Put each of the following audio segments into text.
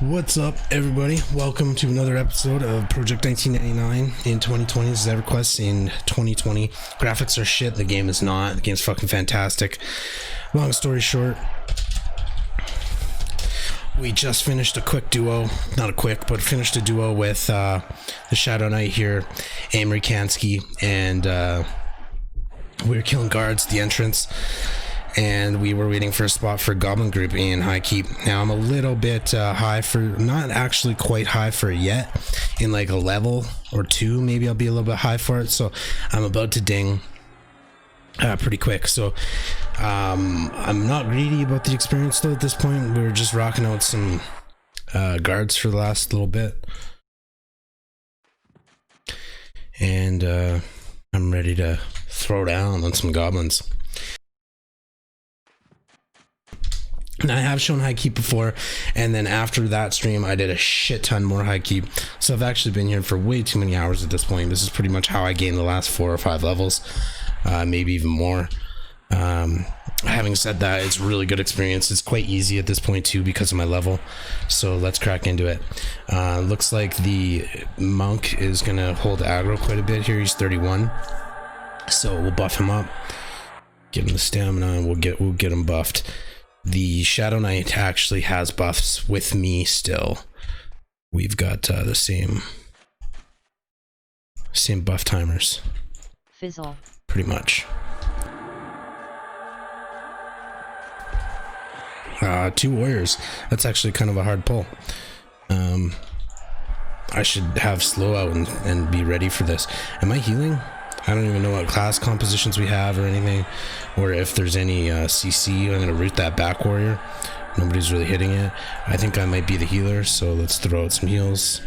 What's up, everybody? Welcome to another episode of Project 1999 in 2020. This is Everquest in 2020. Graphics are shit. The game is not. The game's fucking fantastic. Long story short, we just finished a quick duo. Not a quick, but finished a duo with the Shadow Knight here, Amory Kansky, and we were killing guards at the entrance. And we were waiting for a spot for a Goblin group in HighKeep. Now I'm a little bit high for, not actually quite high for it yet. In like a level or two, maybe I'll be a little bit high for it. So I'm about to ding pretty quick. So I'm not greedy about the experience though at this point. We were just rocking out some guards for the last little bit. And I'm ready to throw down on some goblins. Now, I have shown HighKeep before, and then after that stream, I did a shit ton more HighKeep. So I've actually been here for way too many hours at this point. This is pretty much how I gained the last 4 or 5 levels, maybe even more. Having said that, it's a really good experience. It's quite easy at this point too because of my level. So let's crack into it. Looks like the monk is gonna hold aggro quite a bit here. He's 31, so we'll buff him up, give him the stamina, and we'll get him buffed. The Shadow Knight actually has buffs with me still. We've got the same buff timers. Fizzle. Pretty much. 2 warriors. That's actually kind of a hard pull. I should have slow out and be ready for this. Am I healing? I don't even know what class compositions we have or anything, or if there's any CC. I'm gonna root that back warrior. Nobody's really hitting it. I think I might be the healer, so let's throw out some heals.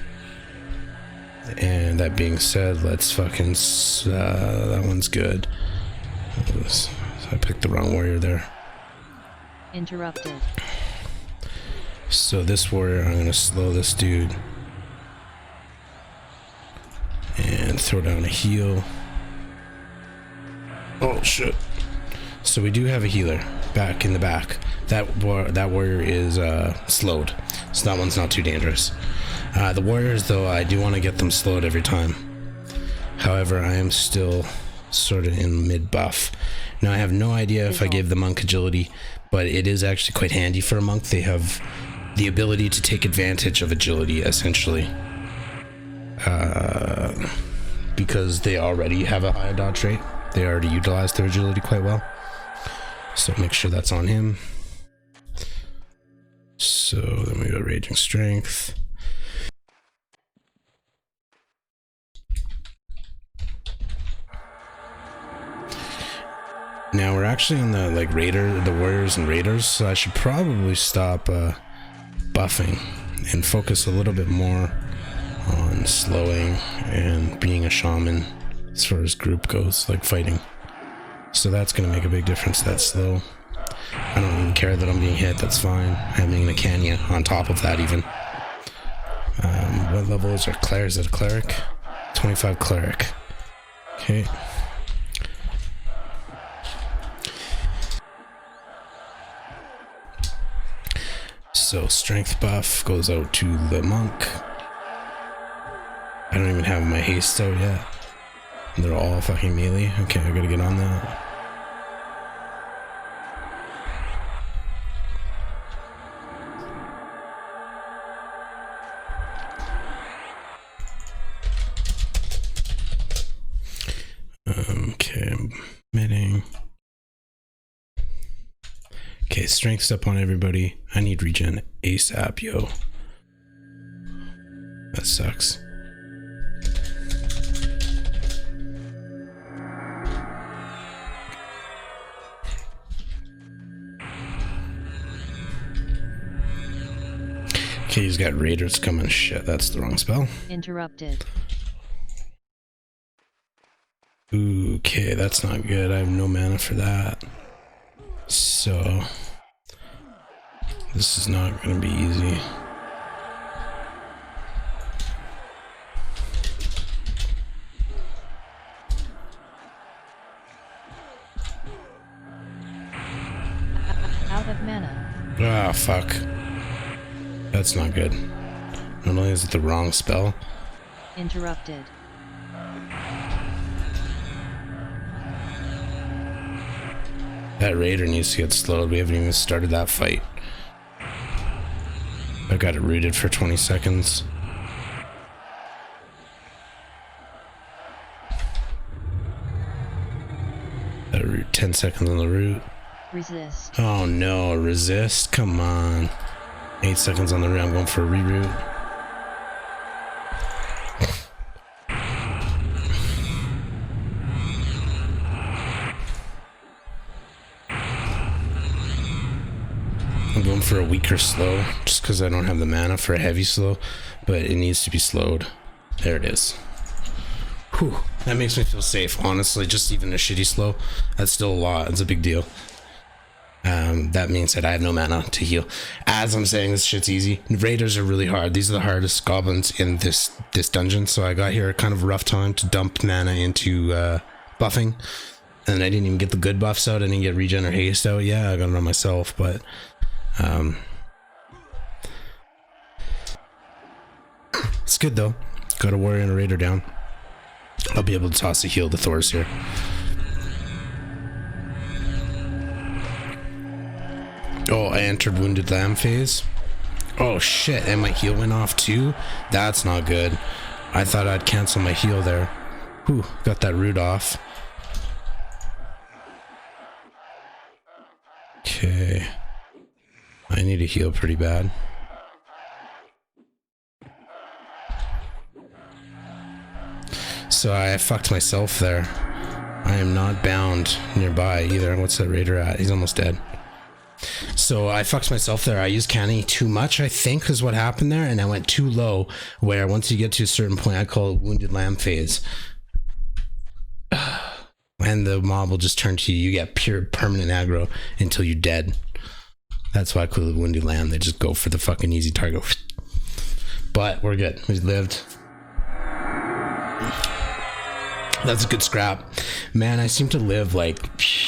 And that being said, let's fucking that one's good. I picked the wrong warrior there. Interrupted. So this warrior, I'm gonna slow this dude and throw down a heal. Oh shit. So we do have a healer back in the back. That warrior is slowed, so that one's not too dangerous. The warriors though, I do want to get them slowed every time. However, I am still sort of in mid buff. Now I have no idea if I gave the monk agility, but it is actually quite handy for a monk. They have the ability to take advantage of agility essentially, because they already have a higher dodge rate. They already utilized their agility quite well. So make sure that's on him. So then we go Raging Strength. Now we're actually on the the warriors and raiders, so I should probably stop buffing and focus a little bit more on slowing and being a shaman as far as group goes, like fighting. So that's gonna make a big difference. That's slow. I don't even care that I'm being hit, that's fine. Having a Canya on top of that even. What level is our cleric? Is it a cleric? 25 cleric. Okay. So strength buff goes out to the monk. I don't even have my haste out yet. They're all fucking melee. Okay, I gotta get on that. Okay, I'm medding. Okay, strength's up on everybody. I need regen ASAP, yo. That sucks. Okay, he's got raiders coming. Shit, that's the wrong spell. Interrupted. Okay, that's not good. I have no mana for that. So this is not gonna be easy. Out of mana. Ah, fuck. That's not good. Not only is it the wrong spell. Interrupted. That raider needs to get slowed. We haven't even started that fight. I got it rooted for 20 seconds. That root, 10 seconds on the root. Resist. Oh no, resist? Come on. 8 seconds on the root. I'm going for a reroute. I'm going for a weaker slow, just because I don't have the mana for a heavy slow, but it needs to be slowed. There it is. Whew, that makes me feel safe, honestly. Just even a shitty slow, that's still a lot. It's a big deal. That means that I have no mana to heal. As I'm saying, this shit's easy. Raiders are really hard. These are the hardest goblins in this dungeon, so I got here at kind of a rough time to dump mana into buffing, and I didn't even get the good buffs out. I didn't get regen or haste out. Yeah, I got it on myself, but it's good though. Got a warrior and a raider down. I'll be able to toss a heal to Thor's here. Oh, I entered wounded lamb phase. Oh shit, and my heal went off too? That's not good. I thought I'd cancel my heal there. Whew, got that root off. Okay. I need to heal pretty bad. So I fucked myself there. I am not bound nearby either. What's that raider at? He's almost dead. So I fucked myself there. I used canny too much, I think, is what happened there, and I went too low, where once you get to a certain point, I call it wounded lamb phase. And the mob will just turn to you. You get pure permanent aggro until you're dead. That's why I call it wounded lamb. They just go for the fucking easy target. But we're good. We lived. That's a good scrap. Man, I seem to live like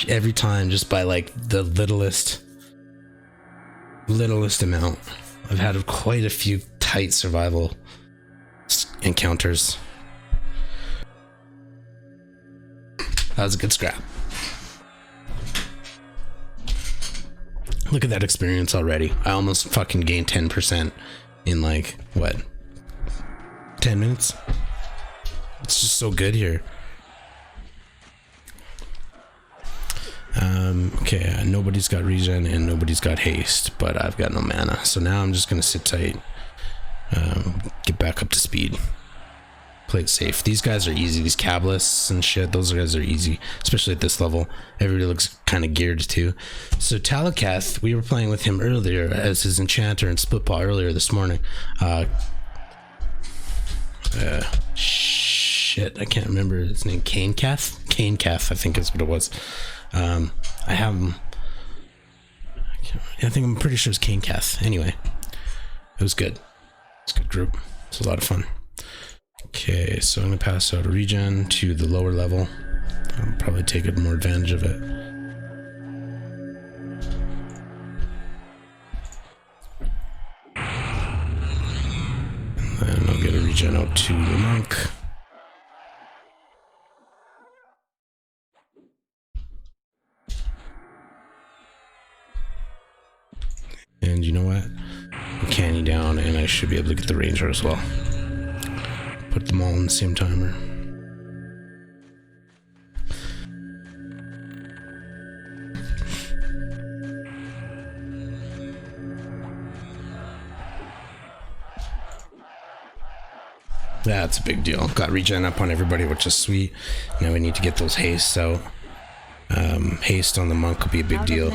every time just by like the littlest amount. I've had quite a few tight survival encounters. That was a good scrap. Look at that experience already. I almost fucking gained 10% in like, what? 10 minutes? It's just so good here. Okay, nobody's got regen and nobody's got haste, but I've got no mana. So now I'm just gonna sit tight. Get back up to speed. Play it safe. These guys are easy. These Cabalists and shit, those guys are easy, especially at this level. Everybody looks kind of geared too. So Talaketh, we were playing with him earlier as his enchanter in Splitpaw earlier this morning. Shit, I can't remember his name. Canekath, I think is what it was. I have him. I think I'm pretty sure it's Canekath. Anyway, it was good. It's a good group. It's a lot of fun. Okay, so I'm gonna pass out a regen to the lower level. I'll probably take more advantage of it. And then I'll get a regen out to the monk. And you know what? Canny down, and I should be able to get the ranger as well. Put them all in the same timer. That's a big deal. Got regen up on everybody, which is sweet. Now we need to get those hastes out. Haste on the monk will be a big deal.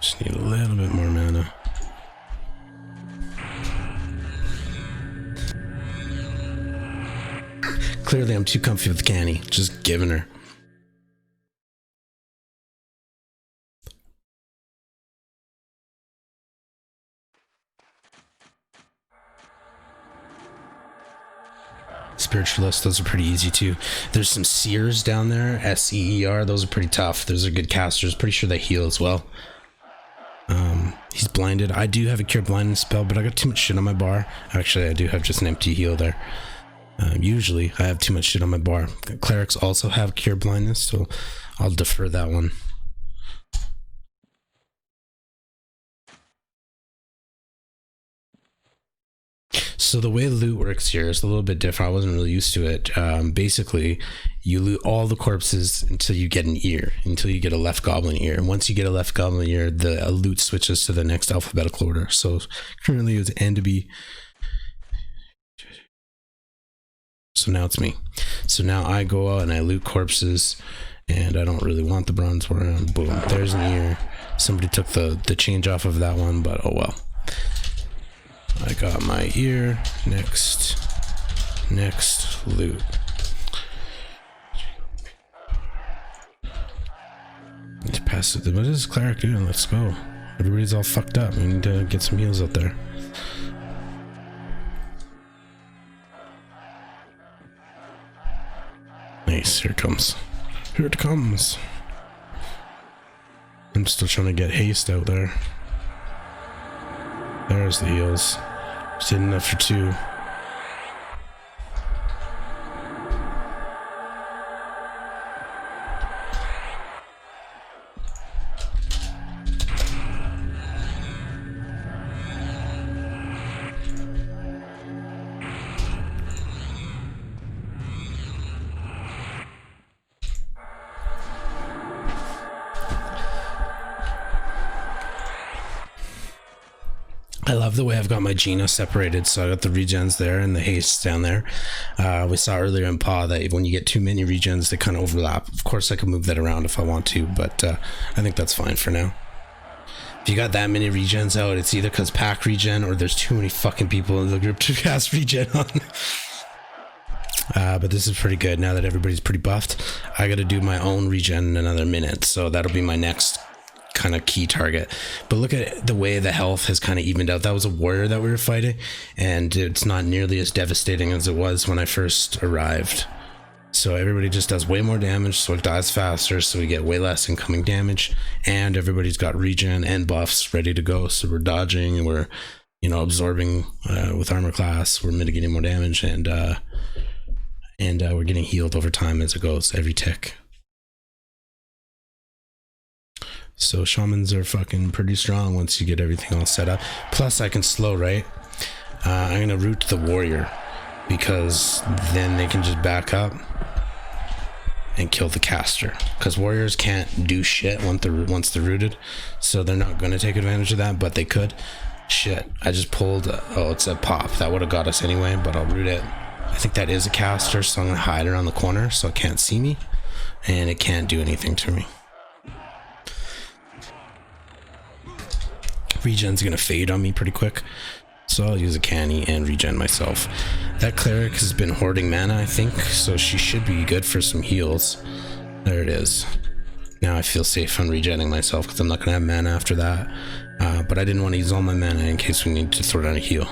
Just need a little bit more mana. Clearly I'm too comfy with canny. Just giving her. Spiritualists, those are pretty easy too. There's some seers down there, S-E-E-R, those are pretty tough. Those are good casters. Pretty sure they heal as well. He's blinded. I do have a cure blindness spell, but I got too much shit on my bar. Actually, I do have just an empty heal there. Usually, I have too much shit on my bar. Clerics also have cure blindness, so I'll defer that one. So the way loot works here is a little bit different. I wasn't really used to it. Basically, you loot all the corpses until you get an ear, until you get a left goblin ear. And once you get a left goblin ear, the loot switches to the next alphabetical order. So currently it's N to B. So now it's me. So now I go out and I loot corpses, and I don't really want the bronze one. Boom, there's an ear. Somebody took the change off of that one, but oh well. I got my ear. Next loot. Let's pass it. What is this cleric doing? Let's go. Everybody's all fucked up. We need to get some heals out there. Nice, here it comes. Here it comes. I'm still trying to get haste out there. There's the heals. Just did enough for 2. I love the way I've got my Gina separated, so I got the regens there and the haste down there. We saw earlier in PAW that when you get too many regens, they kind of overlap. Of course, I can move that around if I want to, but I think that's fine for now. If you got that many regens out, it's either because pack regen or there's too many fucking people in the group to cast regen on. But this is pretty good now that everybody's pretty buffed. I got to do my own regen in another minute, so that'll be my next kind of key target. But look at the way the health has kind of evened out. That was a warrior that we were fighting, and it's not nearly as devastating as it was when I first arrived. So everybody just does way more damage, so it dies faster, so we get way less incoming damage, and everybody's got regen and buffs ready to go. So we're dodging and we're, you know, absorbing with armor class. We're mitigating more damage, and we're getting healed over time as it goes, every tick. So shamans are fucking pretty strong once you get everything all set up. Plus I can slow, right? I'm gonna root the warrior, because then they can just back up and kill the caster, because warriors can't do shit once they're rooted, so they're not gonna take advantage of that, but they could. Shit, I just pulled oh, it's a pop. That would have got us anyway, but I'll root it. I think that is a caster, so I'm gonna hide around the corner so it can't see me, and it can't do anything to me. Regen's gonna fade on me pretty quick, so I'll use a canny and regen myself. That cleric has been hoarding mana, I think, so she should be good for some heals. There it is. Now I feel safe on regenning myself because I'm not gonna have mana after that, but I didn't want to use all my mana in case we need to throw down a heal.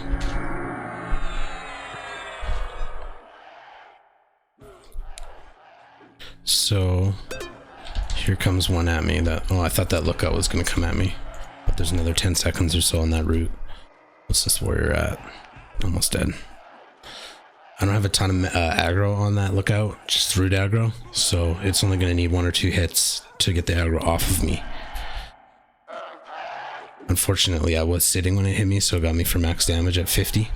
So here comes one at me. I thought that lookout was gonna come at me. But there's another 10 seconds or so on that route. What's this warrior at? Almost dead. I don't have a ton of aggro on that lookout, just root aggro, so it's only going to need 1 or 2 hits to get the aggro off of me. Unfortunately, I was sitting when it hit me, so it got me for max damage at 50.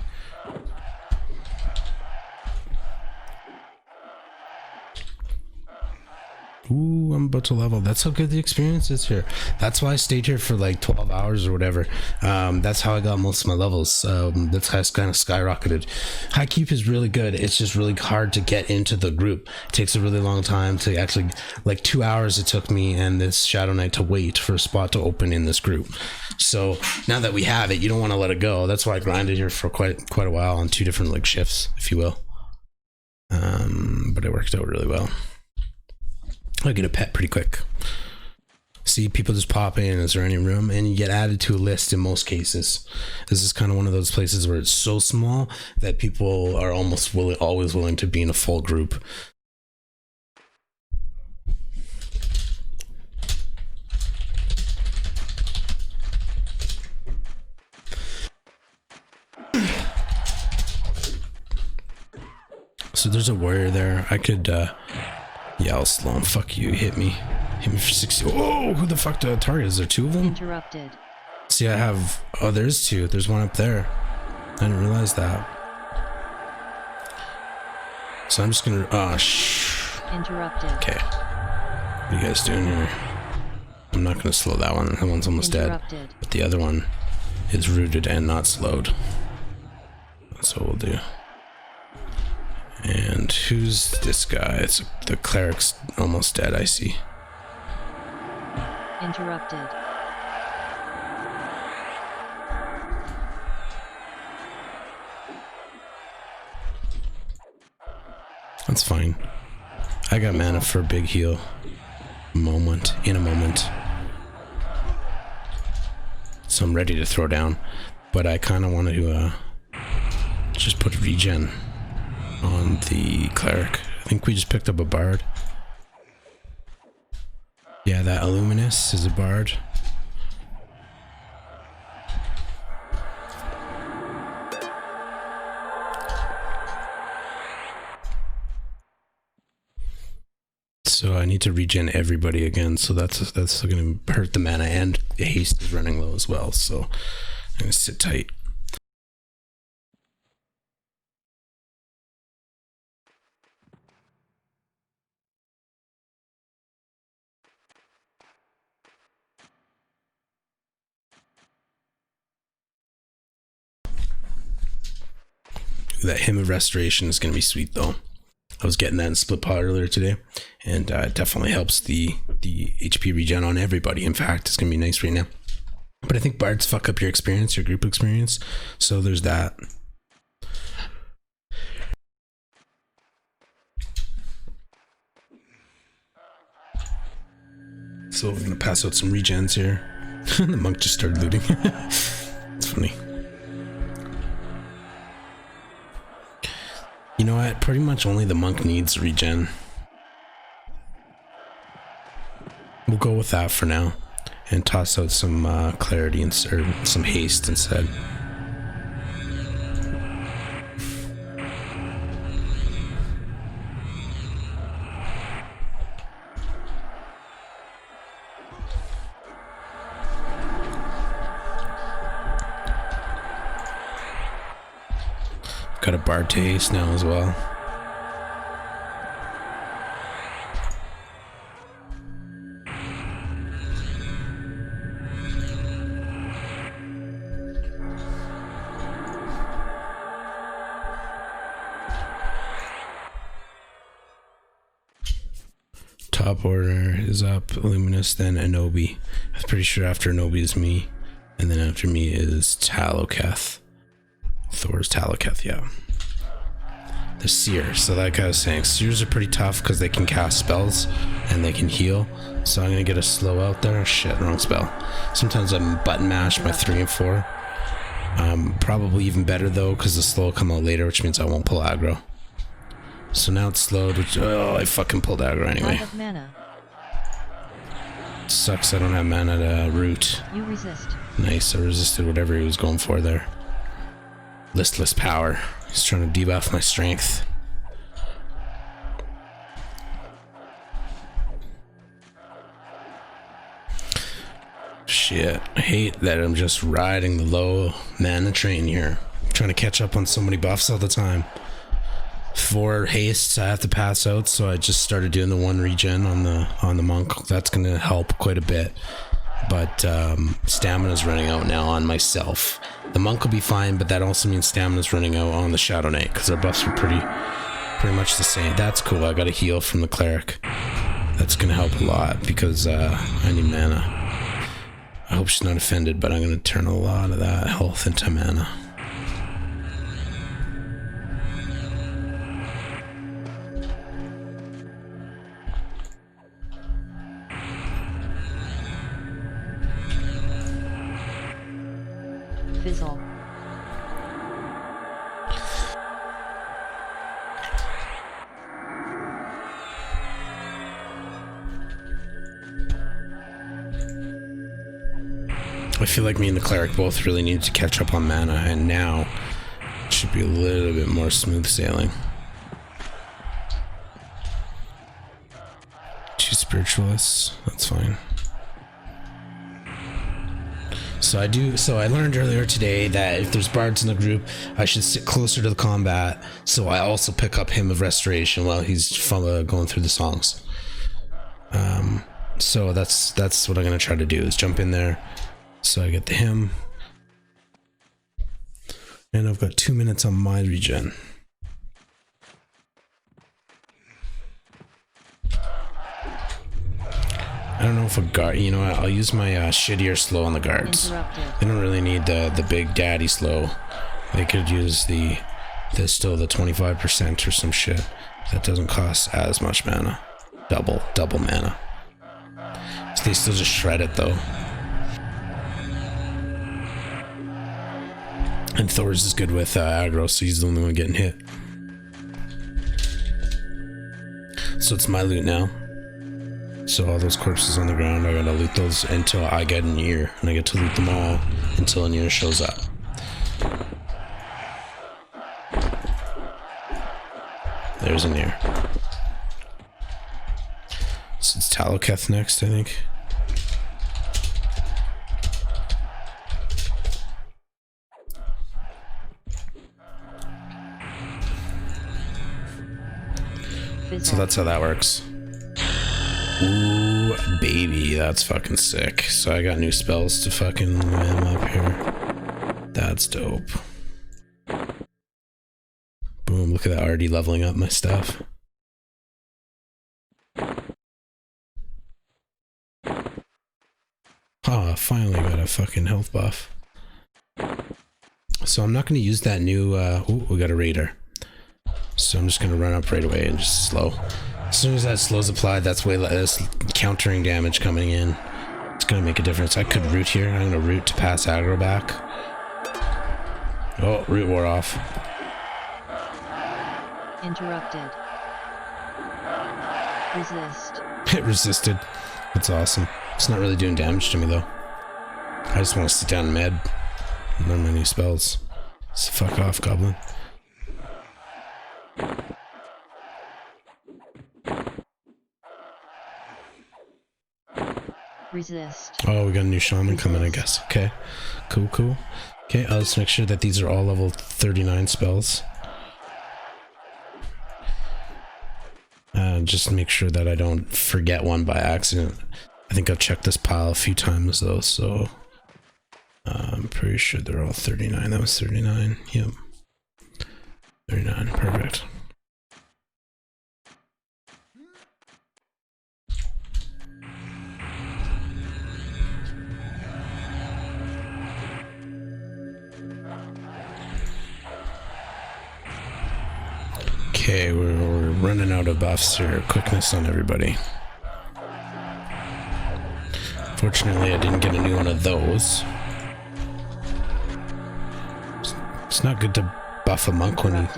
Ooh, I'm about to level. That's how good the experience is here. That's why I stayed here for like 12 hours or whatever. That's how I got most of my levels. That's how it's kind of skyrocketed. HighKeep is really good. It's just really hard to get into the group. It takes a really long time to actually, like 2 hours it took me and this Shadow Knight to wait for a spot to open in this group. So now that we have it, you don't want to let it go. That's why I grinded here for quite a while on 2 different like shifts, if you will. But it worked out really well. I'll get a pet pretty quick. See, people just pop in, is there any room? And you get added to a list in most cases. This is kind of one of those places where it's so small that people are almost always willing to be in a full group. So there's a warrior there. I could, yeah, I'll slow him. Fuck you, hit me. Hit me for 60. Whoa, who the fuck did I target? Is there two of them? Interrupted. See, I have, oh, there's two. There's one up there. I didn't realize that. So I'm just gonna, Interrupted. Okay. What are you guys doing here? I'm not gonna slow that one. That one's almost dead. But the other one is rooted and not slowed. That's what we'll do. And who's this guy? It's the cleric's almost dead, I see. Interrupted. That's fine. I got mana for a big heal. In a moment. So I'm ready to throw down. But I kind of wanted to just put regen on the cleric. I think we just picked up a bard. Yeah, that Illuminus is a bard. So I need to regen everybody again, so that's going to hurt the mana, and haste is running low as well, so I'm going to sit tight. That Hymn of Restoration is going to be sweet though. I was getting that in split pot earlier today, and it definitely helps the HP regen on everybody. In fact, it's gonna be nice right now. But I think bards fuck up your experience, your group experience, so there's that. So we're gonna pass out some regens here. The monk just started looting. It's funny. You know what? Pretty much only the monk needs regen. We'll go with that for now, and toss out some clarity or some haste instead. Got a bard to haste now as well. Top order is up, Luminous, then Anobi. I'm pretty sure after Anobi is me, and then after me is Taloketh. Thor's Taloketh, yeah. The Seer, so like I was saying, Seers are pretty tough because they can cast spells and they can heal. So I'm gonna get a slow out there. Shit, wrong spell. Sometimes I'm button mash my 3 and 4. Probably even better though, because the slow will come out later, which means I won't pull aggro. So now it's slowed, which, oh, I fucking pulled aggro anyway. Sucks I don't have mana to root. You resist. Nice, I resisted whatever he was going for there. Listless power. He's trying to debuff my strength. Shit, I hate that I'm just riding the low mana train here. I'm trying to catch up on so many buffs all the time. 4 hastes I have to pass out, so I just started doing the 1 regen on the monk. That's gonna help quite a bit. But stamina's running out now on myself. The monk will be fine, but that also means stamina's running out on the Shadow Knight, because our buffs are pretty much the same. That's cool. I got a heal from the cleric. That's gonna help a lot because I need mana. I hope she's not offended, but I'm gonna turn a lot of that health into mana. Fizzle. I feel like me and the cleric both really need to catch up on mana, and now it should be a little bit more smooth sailing. Spiritualists, that's fine. So I learned earlier today that if there's bards in the group, I should sit closer to the combat, so I also pick up Hymn of Restoration while he's going through the songs. So that's what I'm gonna try to do, is jump in there so I get the hymn. And I've got 2 minutes on my regen. I don't know if a guard, you know, I'll use my shittier slow on the guards. They don't really need the big daddy slow. They could use the 25% or some shit. That doesn't cost as much mana. Double mana. So they still just shred it though. And Thor's is good with aggro, so he's the only one getting hit. So it's my loot now. So all those corpses on the ground, I gotta loot those until I get an ear, and I get to loot them all until an ear shows up. There's an ear. So it's Taloketh next, I think. So that's how that works. Ooh, baby, that's fucking sick. So I got new spells to fucking man up here. That's dope. Boom, look at that, already leveling up my stuff. Ah, finally got a fucking health buff. So I'm not going to use that new, ooh, we got a raider. So I'm just going to run up right away and just slow. As soon as that slow's applied, that's way less countering damage coming in. It's going to make a difference. I could root here. I'm going to root to pass aggro back. Oh, root wore off. Interrupted. Resist. It resisted. That's awesome. It's not really doing damage to me though. I just want to sit down and med. Learn my new spells. So fuck off, Goblin. Resist. Oh, we got a new shaman coming, I guess. Okay. Cool. Okay, I'll just make sure that these are all level 39 spells. Just make sure that I don't forget one by accident. I think I've checked this pile a few times though, so I'm pretty sure they're all 39. That was 39. Yep. 39. Perfect. Okay, we're running out of buffs here. Quickness on everybody. Fortunately, I didn't get a new one of those. It's not good to buff a monk when he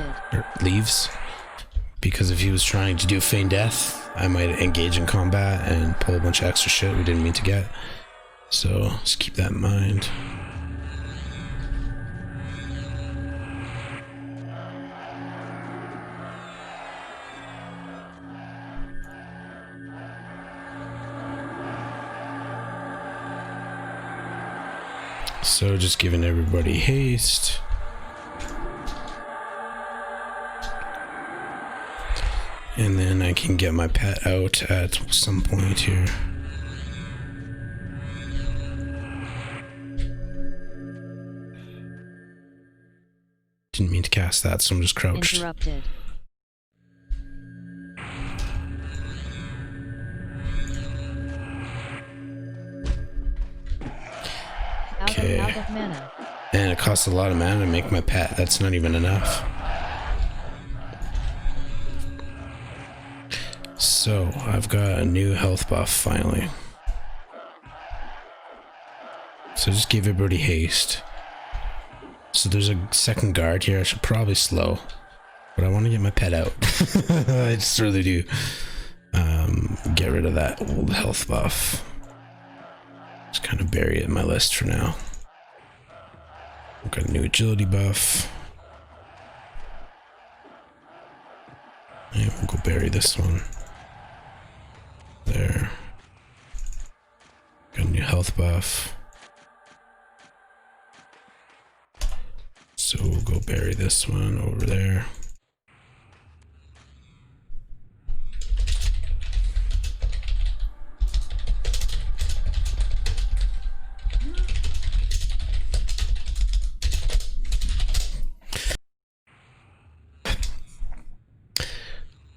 leaves, because if he was trying to do feign death, I might engage in combat and pull a bunch of extra shit we didn't mean to get. So just keep that in mind. So just giving everybody haste. And then I can get my pet out at some point here. Didn't mean to cast that, so I'm just crouched. Interrupted. Okay. Out of mana. And it costs a lot of mana to make my pet. That's not even enough. So I've got a new health buff finally. So just give everybody haste. So there's a second guard here. I should probably slow, but I want to get my pet out. I just really do. Get rid of that old health buff. Just kind of bury it in my list for now. I've got a new agility buff. Yeah, we'll go bury this one. There. Got a new health buff. So we'll go bury this one over there.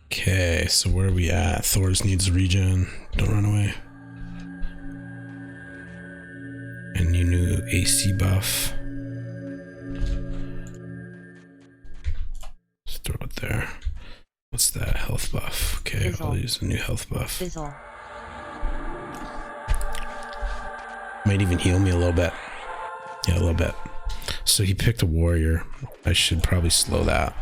Okay, so where are we at? Thor's needs regen. Don't run away. And new AC buff. Let's throw it there. What's that? Health buff. Okay, Fizzle. I'll use a new health buff. Fizzle. Might even heal me a little bit. Yeah, a little bit. So he picked a warrior. I should probably slow that.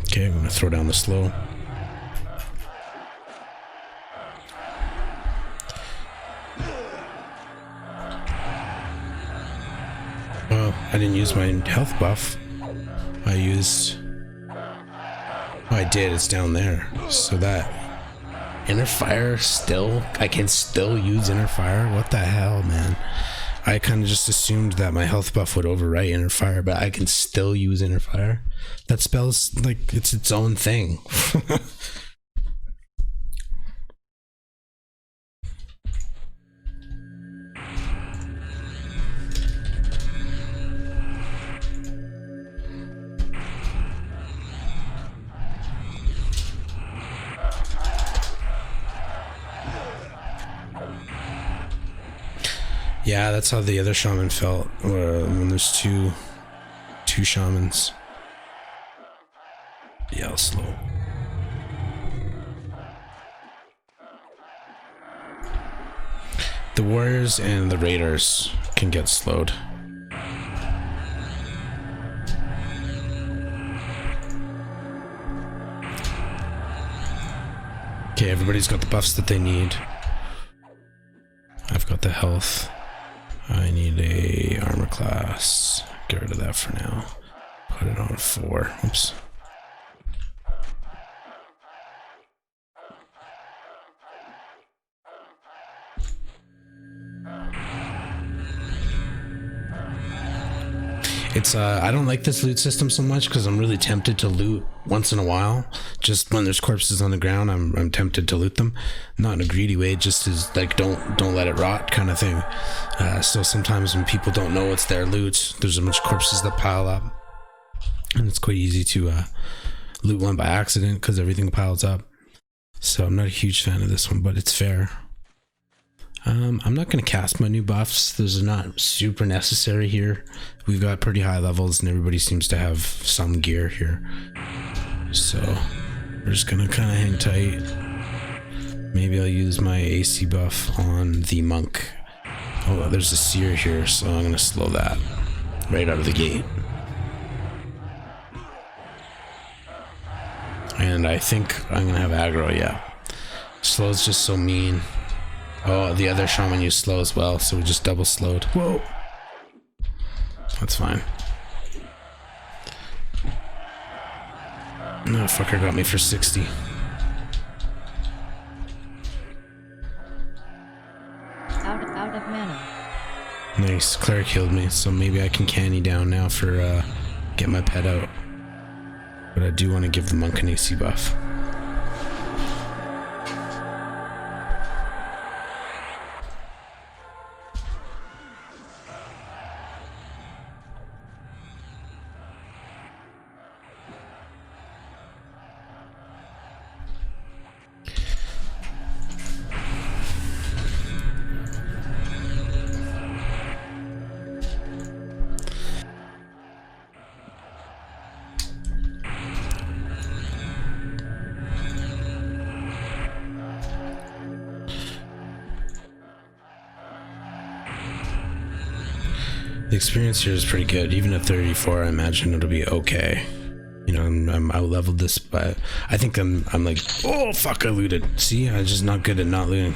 Okay, I'm gonna throw down the slow. Well, I didn't use my health buff. I used... Oh, I did. It's down there. So that... Inner fire still... I can still use inner fire? What the hell, man? I kind of just assumed that my health buff would overwrite inner fire, but I can still use inner fire. That spell's like it's its own thing. Yeah, that's how the other shaman felt when there's two shamans. Yeah, I'll slow. The warriors and the raiders can get slowed. Okay, everybody's got the buffs that they need. I've got the health. I need a armor class. Get rid of that for now. Put it on 4. Oops. It's I don't like this loot system so much because I'm really tempted to loot once in a while. Just when there's corpses on the ground, I'm tempted to loot them. Not in a greedy way, just as like don't let it rot kind of thing. So sometimes when people don't know it's their loot, there's a bunch of corpses that pile up, and it's quite easy to loot one by accident because everything piles up. So I'm not a huge fan of this one, but it's fair. I'm not going to cast my new buffs. Those are not super necessary here. We've got pretty high levels and everybody seems to have some gear here. So we're just going to kind of hang tight. Maybe I'll use my AC buff on the monk. Oh, there's a seer here, so I'm going to slow that right out of the gate. And I think I'm going to have aggro, yeah. Slow's just so mean. Oh, the other shaman used slow as well, so we just double slowed. Whoa! That's fine. No, fucker got me for 60. Out of mana. Nice, cleric healed me, so maybe I can canny down now for get my pet out. But I do want to give the monk an AC buff. The experience here is pretty good. Even at 34, I imagine it'll be okay. You know, I'm out leveled this, but I think I'm like, oh fuck, I looted. See, I'm just not good at not looting.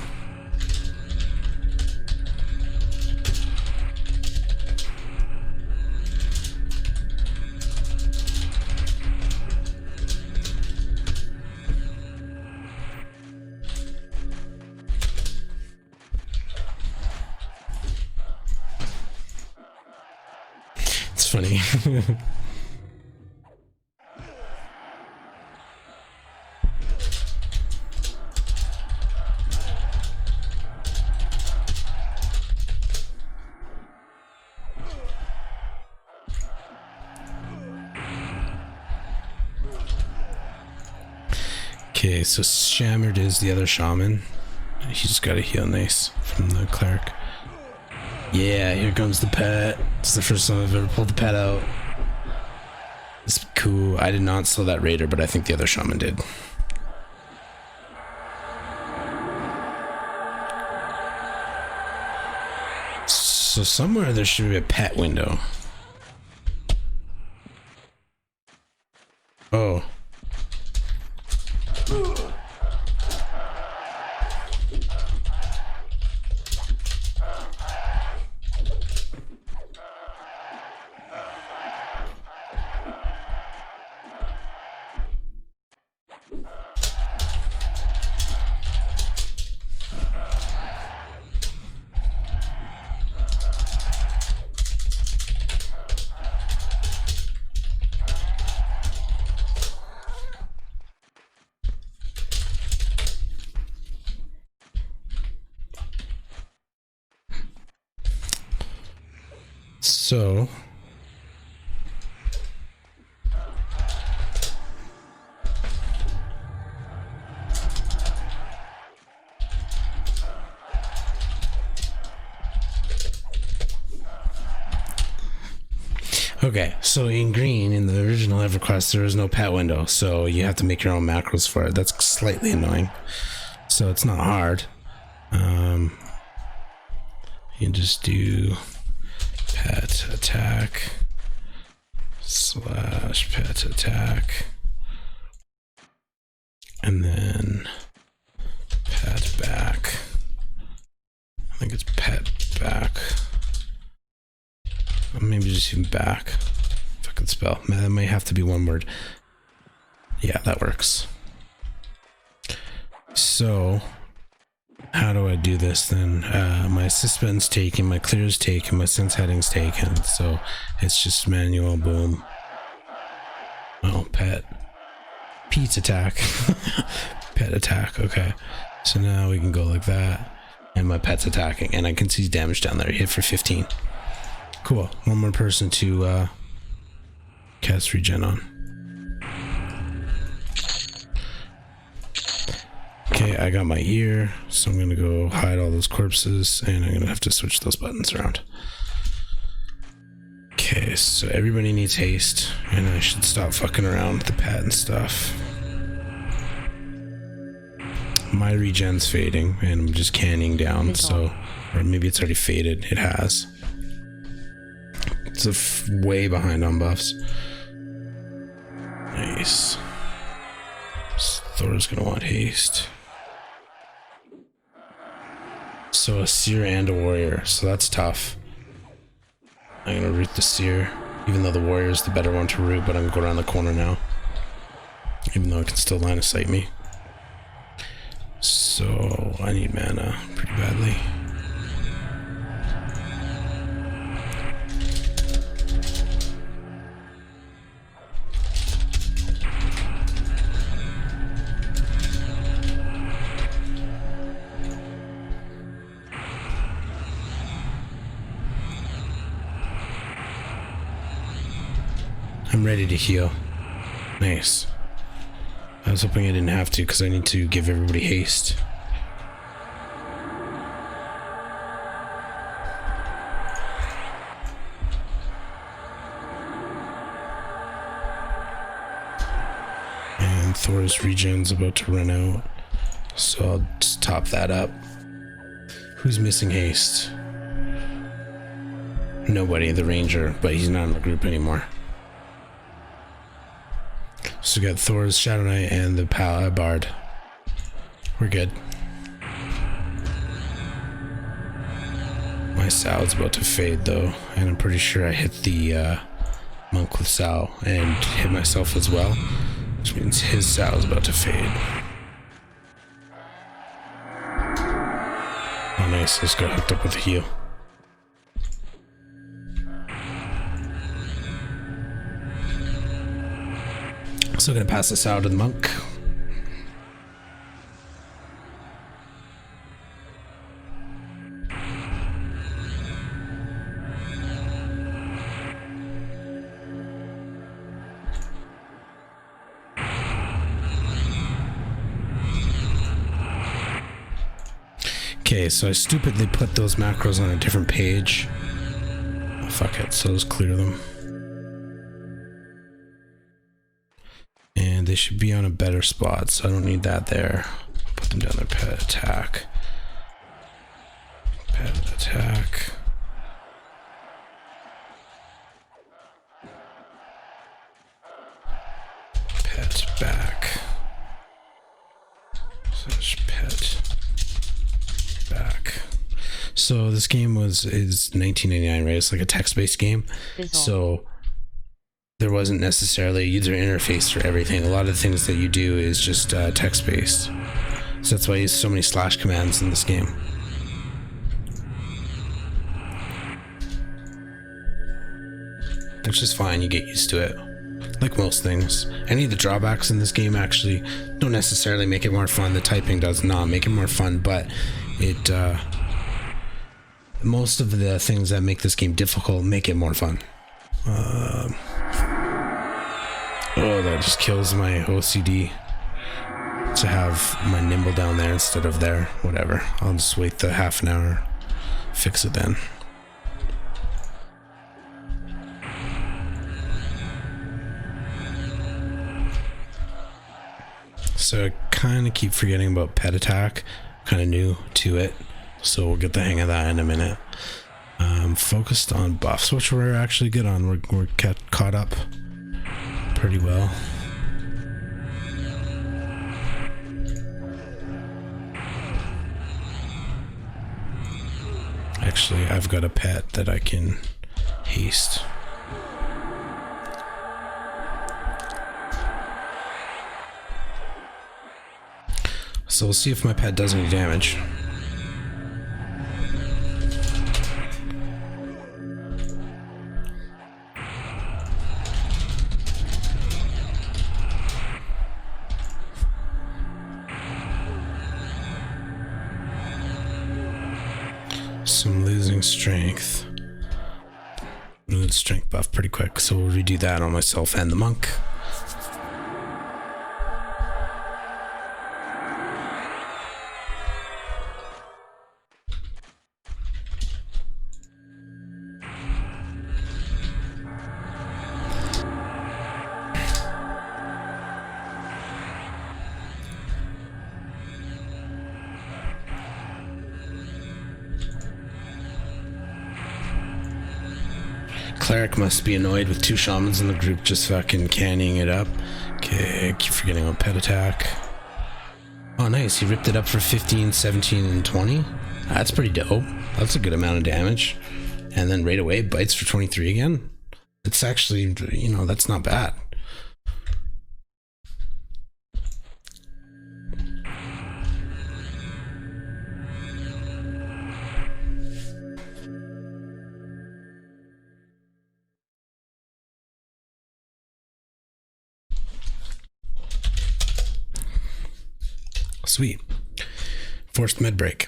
That's funny. Okay, so Shammered is the other shaman. He just got a heal nice from the cleric. Yeah, here comes the pet. It's the first time I've ever pulled the pet out. It's cool. I did not slow that raider, but I think the other shaman did. So somewhere there should be a pet window. Oh. So okay, so in green, in the original Everquest, there is no pet window, so you have to make your own macros for it. That's slightly annoying. So it's not hard. You can just do pet attack / pet attack, and then pet back. I think it's pet back. Or maybe just even back. If I could spell. Man, that might have to be one word. Yeah, that works. So how do I do this then? My assist button's taken, my clear's taken, my sense heading's taken, so it's just manual. Boom. Oh, pet. Pete's attack. Pet attack. Okay, so now we can go like that, and my pet's attacking, and I can see damage down there. Hit for 15. Cool. One more person to cast regen on. Okay, I got my ear, so I'm gonna go hide all those corpses, and I'm gonna have to switch those buttons around. Okay, so everybody needs haste, and I should stop fucking around with the pet and stuff. My regen's fading, and I'm just canning down, so... Or maybe it's already faded. It has. It's way behind on buffs. Nice. Thor's gonna want haste. So a seer and a warrior, so that's tough. I'm gonna root the seer, even though the warrior is the better one to root, but I'm gonna go around the corner now. Even though it can still line of sight me. So I need mana pretty badly. I'm ready to heal. Nice. I was hoping I didn't have to because I need to give everybody haste. And Thor's regen's about to run out, so I'll just top that up. Who's missing haste? Nobody, the ranger, but he's not in the group anymore. So we got Thor's Shadow Knight and the Bard. We're good. My Sal's about to fade though, and I'm pretty sure I hit the Monk with Sal and hit myself as well, which means his Sal is about to fade. Oh nice, just got hooked up with a heal. So I'm gonna pass this out to the monk. Okay, so I stupidly put those macros on a different page. Oh, fuck it, so let's clear them. And they should be on a better spot, so I don't need that there. Put them down there, pet attack. Pet attack. Pet back. Such pet back. So this game is 1999, right? It's like a text-based game. So there wasn't necessarily a user interface for everything. A lot of the things that you do is just text-based. So that's why I use so many slash commands in this game. Which is fine, you get used to it. Like most things. Any of the drawbacks in this game actually don't necessarily make it more fun. The typing does not make it more fun, but it most of the things that make this game difficult make it more fun. Oh, that just kills my OCD to have my nimble down there instead of there. Whatever. I'll just wait the half an hour. Fix it then. So I kind of keep forgetting about pet attack. Kind of new to it. So we'll get the hang of that in a minute. Focused on buffs, which we're actually good on. We're caught up pretty well. Actually, I've got a pet that I can haste. So we'll see if my pet does any damage. So I'm losing strength. Lose strength buff pretty quick, so we'll redo that on myself and the monk. Cleric must be annoyed with two shamans in the group just fucking canning it up. Okay, I keep forgetting about pet attack. Oh nice, he ripped it up for 15, 17, and 20. That's pretty dope. That's a good amount of damage. And then right away, bites for 23 again. It's actually, you know, that's not bad. Sweet. Forced med break.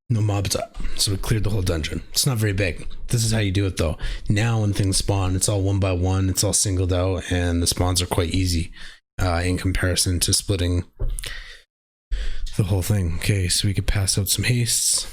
No mobs up. So we cleared the whole dungeon. It's not very big. This is how you do it though. Now when things spawn, it's all one by one. It's all singled out and the spawns are quite easy in comparison to splitting the whole thing. Okay, so we could pass out some hastes.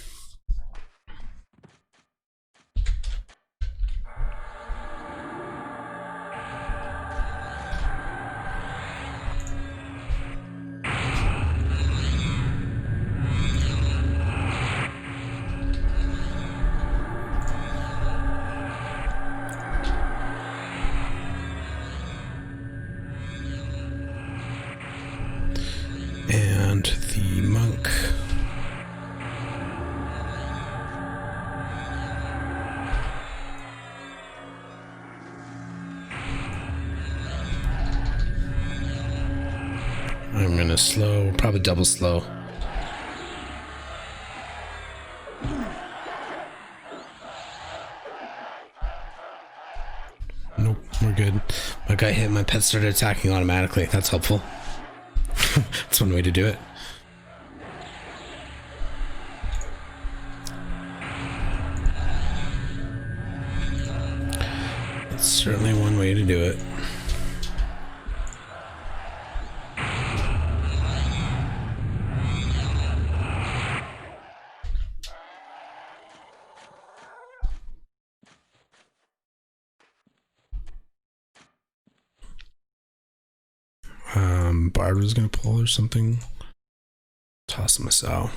And the monk. I'm gonna slow, probably double slow. Nope. we're good. My guy hit, my pet started attacking automatically. That's helpful. That's one way to do it. That's certainly one way to do it. Barbara's gonna pull or something. Toss him a sow.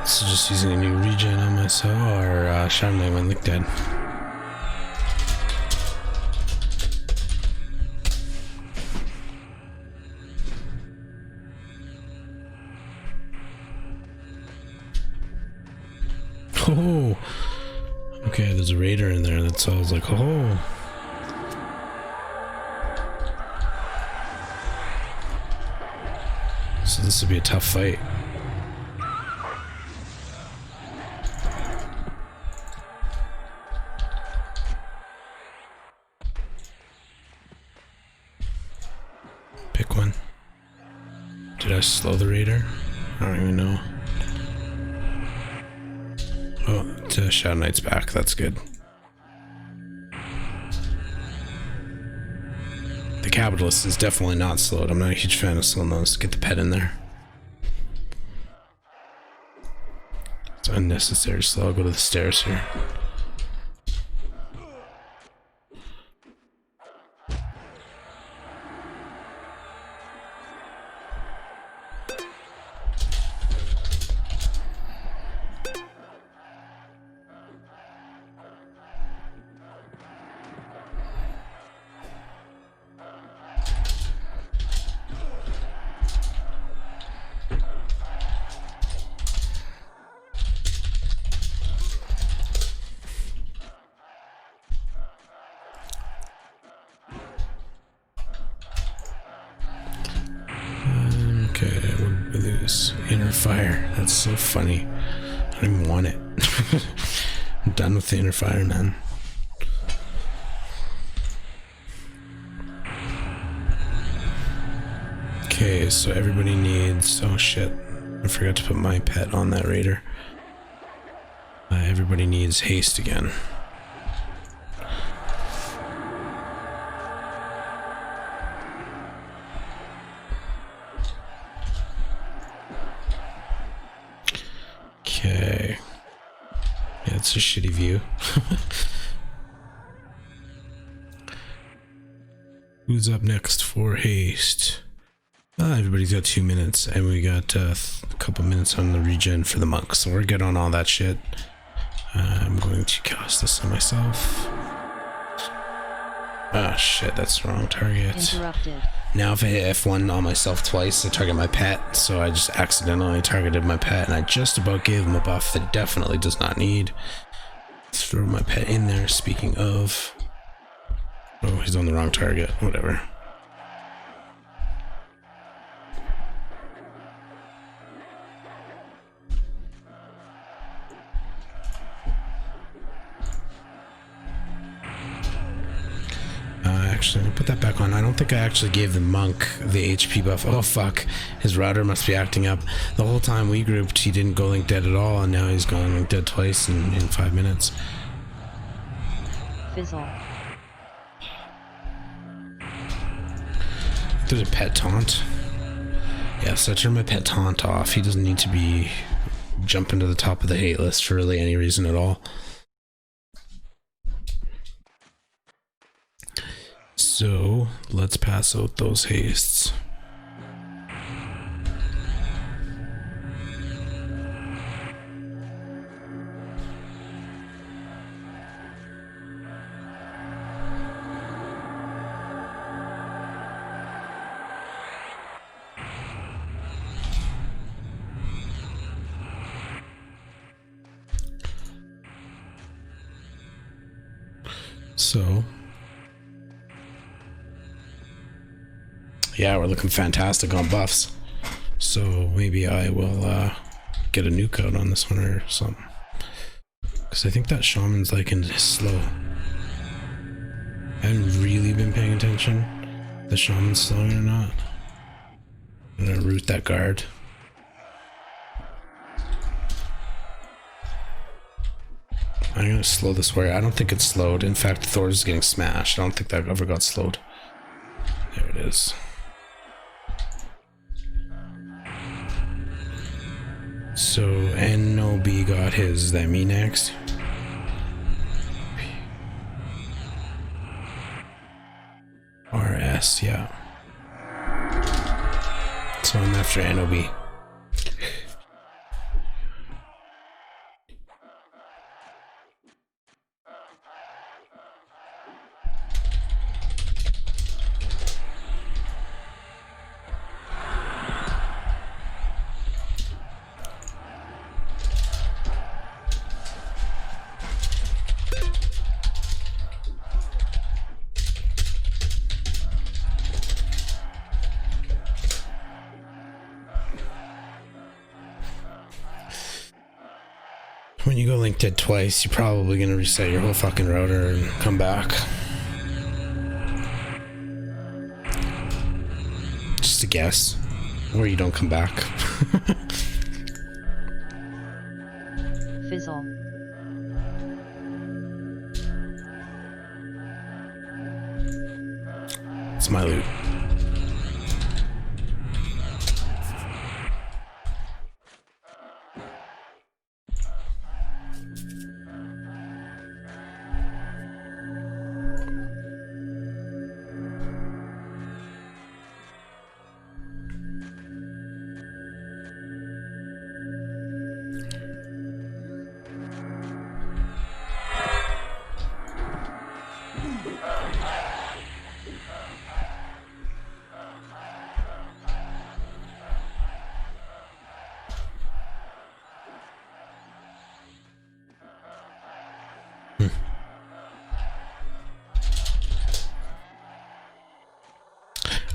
So just using a new regen on my soul, or Shadow Knight when Lick dead. Oh, okay. There's a raider in there. That's all. I was like, oh. So this will be a tough fight. Pick one. Did I slow the raider? I don't even know. Oh, to Shadow Knight's back. That's good. The Capitalist is definitely not slowed. I'm not a huge fan of slow modes. Get the pet in there. It's unnecessary slow. I'll go to the stairs here. Okay, what are these? Inner fire. That's so funny. I don't even want it. I'm done with the inner fire, man. Okay, so everybody needs... Oh shit. I forgot to put my pet on that raider. Everybody needs haste again. Okay. Yeah, it's a shitty view. Who's up next for haste? Everybody's got 2 minutes, and we got a couple minutes on the regen for the monk, so we're good on all that shit. I'm going to cast this on myself. Ah, shit, that's the wrong target. Interrupted. Now if I hit F1 on myself twice, I target my pet, so I just accidentally targeted my pet, and I just about gave him a buff that definitely does not need. Let's throw my pet in there, speaking of... Oh, he's on the wrong target, whatever. Actually, I'll put that back on. I don't think I actually gave the monk the HP buff. Oh fuck, his router must be acting up. The whole time we grouped, he didn't go link dead at all, and now he's gone link dead twice in 5 minutes. Fizzle. There's a pet taunt. Yeah, so I turned my pet taunt off. He doesn't need to be jumping to the top of the hate list for really any reason at all. So let's pass out those hastes. So yeah, we're looking fantastic on buffs. So maybe I will get a nuke out on this one or something. Because I think that shaman's like in slow. I haven't really been paying attention. The shaman's slowing or not. I'm gonna root that guard. I'm gonna slow this warrior. I don't think it's slowed. In fact, Thor's getting smashed. I don't think that ever got slowed. There it is. So NOB got his. Is that me next? RS, yeah. So I'm after NOB. When you go link dead twice, you're probably gonna reset your whole fucking router and come back. Just a guess. Or you don't come back. Fizzle. It's my loot.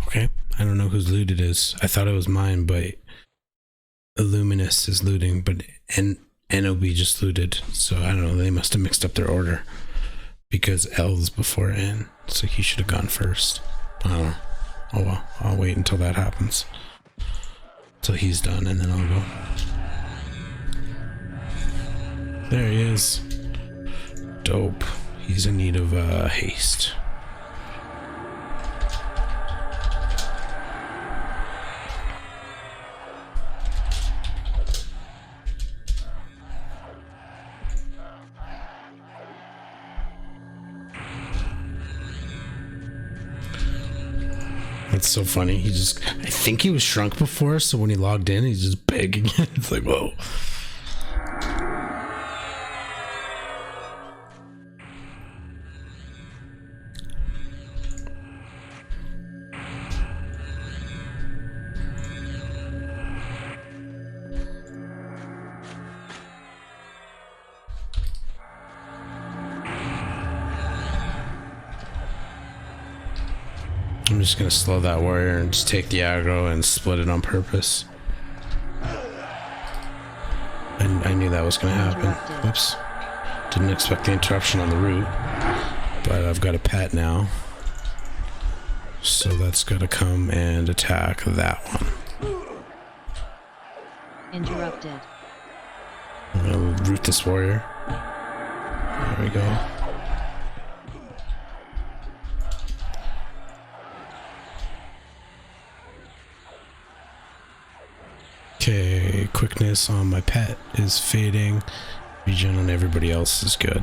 Okay, I don't know whose loot it is. I thought it was mine, but Illuminous is looting, but NOB just looted. So I don't know, they must have mixed up their order. Because L is before N, so he should have gone first. I don't know. Oh well, I'll wait until that happens. Till he's done, and then I'll go. There he is. Dope. He's in need of haste. That's so funny. He just, I think he was shrunk before, so when he logged in, he's just big again. It's like, whoa. I'm just gonna slow that warrior and just take the aggro and split it on purpose. And I knew that was gonna happen. Whoops. Didn't expect the interruption on the route. But I've got a pet now. So that's gotta come and attack that one. Interrupted. I'm gonna root this warrior. There we go. Okay, quickness on my pet is fading. Regen on everybody else is good.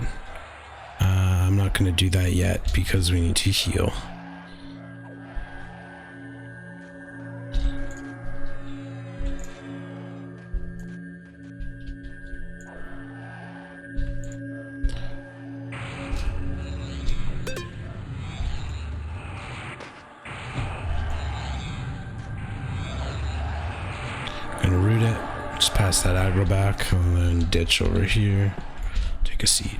I'm not going to do that yet because we need to heal. Gonna root it, just pass that aggro back, and then ditch over here, take a seat.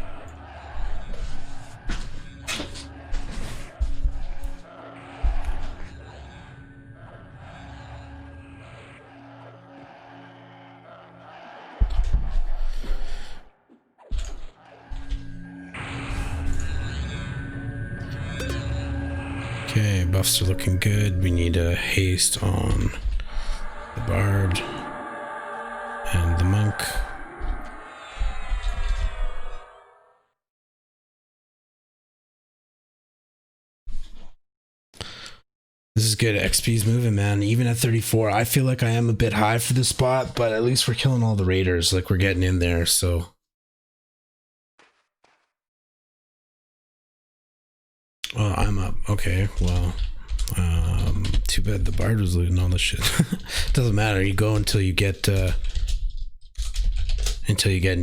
Okay, buffs are looking good. We need a haste on the bard and the monk. This is good. XP's moving, man. Even at 34, I feel like I am a bit high for this spot, but at least we're killing all the raiders. Like, we're getting in there, so. Oh, I'm up. Okay, well. Too bad the bard was looting all this shit. Doesn't matter. You go until you get an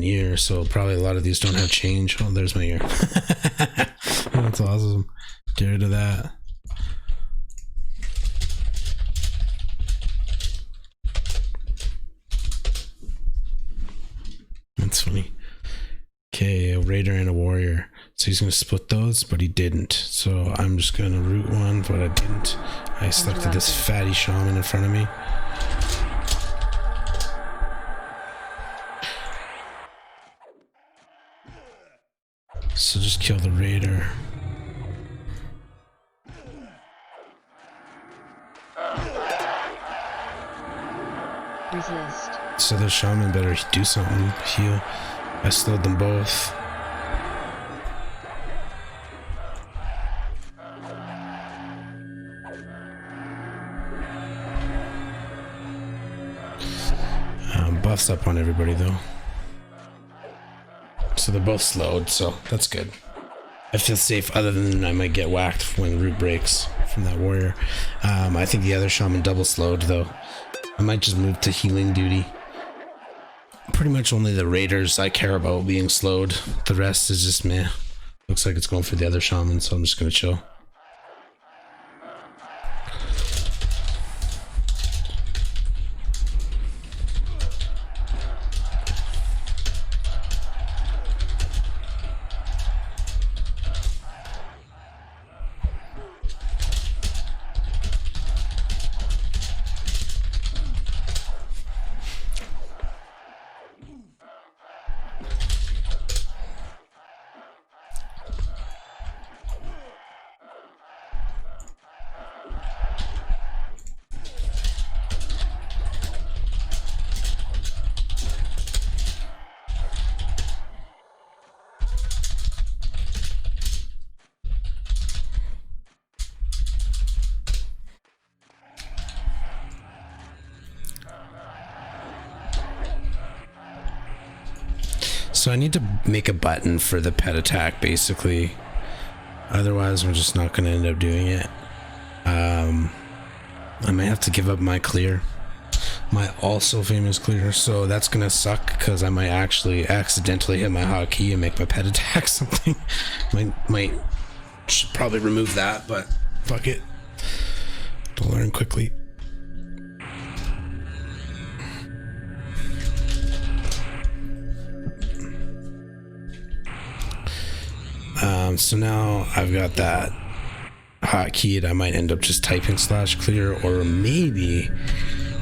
ear. So probably a lot of these don't have change. Oh, there's my ear. That's awesome. Get rid of that. That's funny. Okay, a raider and a warrior. So he's going to split those, but he didn't. So I'm just going to root one, but I didn't. I selected this fatty shaman in front of me. So just kill the raider. Resist. So the shaman better do something. Heal. I slowed them both. Buffs up on everybody though. So they're both slowed, so that's good. I feel safe, other than I might get whacked when root breaks from that warrior. I think the other shaman double slowed though. I might just move to healing duty. Pretty much only the raiders I care about being slowed. The rest is just meh. Looks like it's going for the other shaman, so I'm just gonna chill. So I need to make a button for the pet attack, basically. Otherwise, we're just not going to end up doing it. I might have to give up my clear. My also famous clear. So that's going to suck, because I might actually accidentally hit my hotkey and make my pet attack something. Should probably remove that, but fuck it. I'll learn quickly. So now I've got that hotkeyed. I might end up just typing /clear, or maybe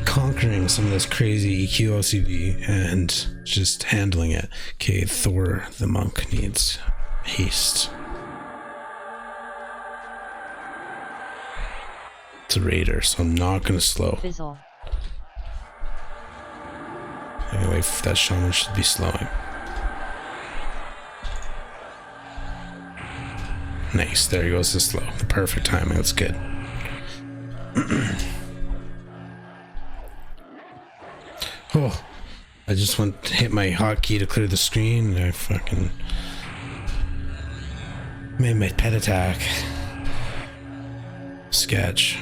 conquering some of this crazy EQ OCD and just handling it. Okay, Thor the monk needs haste. It's a raider, so I'm not gonna slow. Fizzle. Anyway, that shaman should be slowing. Nice, there he goes to slow. The perfect timing, that's good. Oh, I just went to hit my hotkey to clear the screen and I fucking made my pet attack. Sketch.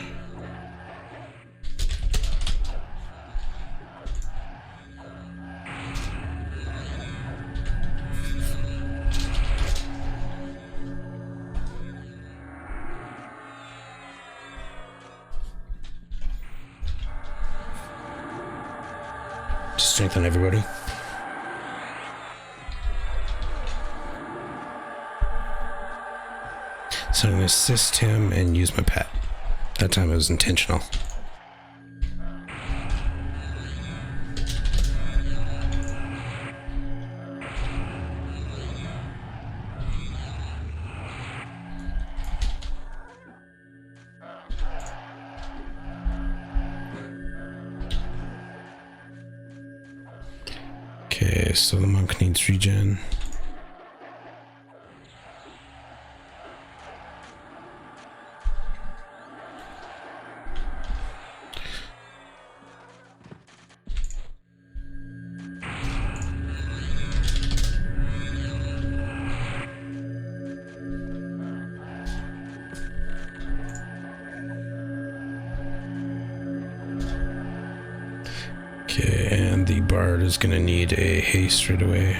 Strengthen everybody. So I'm going to assist him and use my pet. That time it was intentional. Okay, so the monk needs regen. Okay, and the bard is gonna need a haste right away.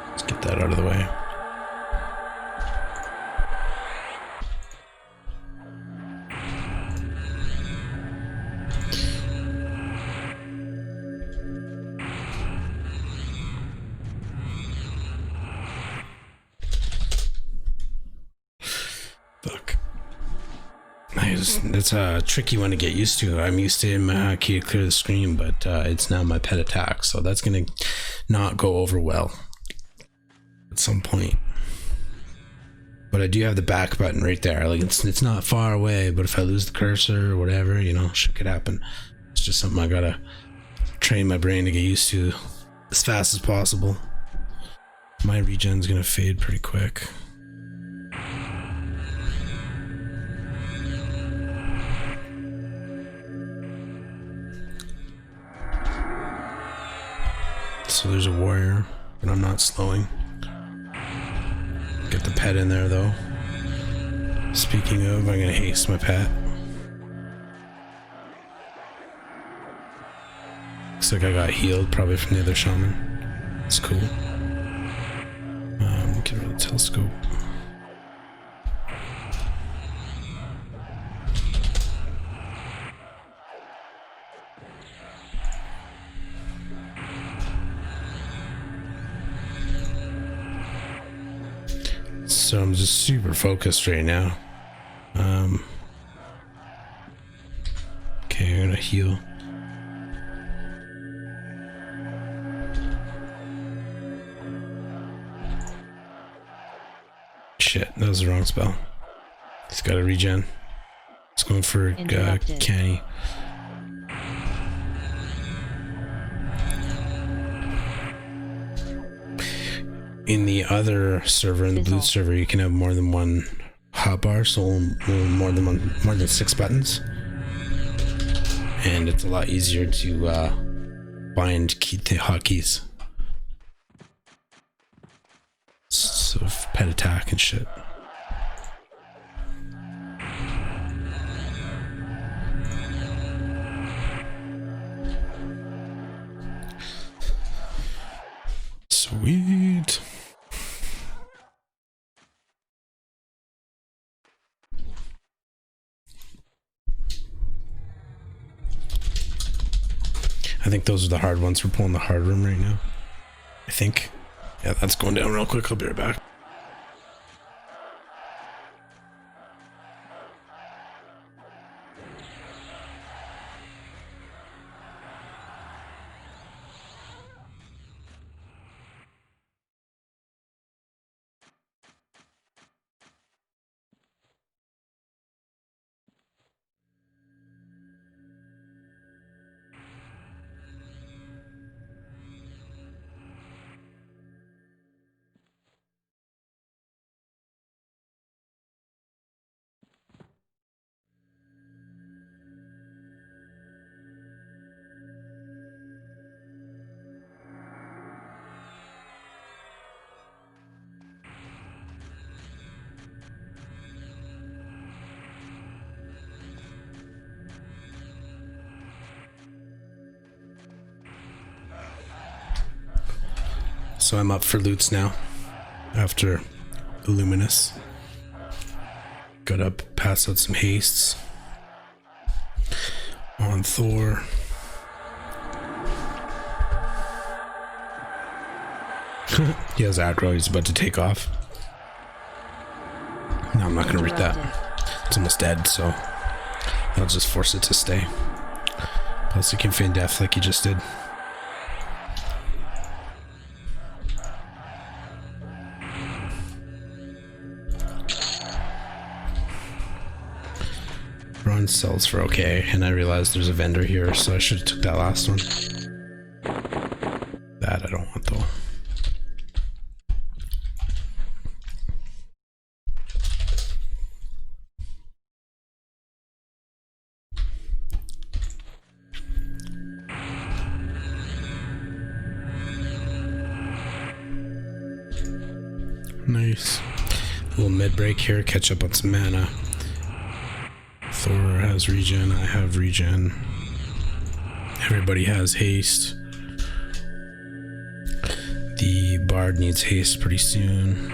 Let's get that out of the way. Fuck. It's a tricky one to get used to. I'm used to hitting my hotkey to clear the screen, but it's now my pet attack, so that's gonna not go over well at some point. But I do have the back button right there. Like it's not far away, but if I lose the cursor or whatever, you know, shit could happen. It's just something I gotta train my brain to get used to as fast as possible. My regen's gonna fade pretty quick. So there's a warrior, but I'm not slowing. Get the pet in there though. Speaking of, I'm gonna haste my pet. Looks like I got healed, probably from the other shaman. That's cool. Get rid of the telescope. So I'm just super focused right now. Okay, I'm gonna heal. Shit, that was the wrong spell. He's got a regen. It's going for Canny. In the other server, in the blue server, you can have more than one hotbar, so more than 6 buttons, and it's a lot easier to find the hotkeys. So pet attack and shit. Sweet. I think those are the hard ones. We're pulling the hard room right now. I think. Yeah, that's going down real quick. I'll be right back. So I'm up for loots now after Illuminous. Gotta pass out some hastes on Thor. He has aggro, he's about to take off. No, I'm not gonna read that. It's almost dead, so I'll just force it to stay. Plus, he can feign death like he just did. Bronze sells for okay, and I realized there's a vendor here, so I should have took that last one. Nice. A little mid break here, catch up on some mana. Thor has regen, I have regen. Everybody has haste. The bard needs haste pretty soon.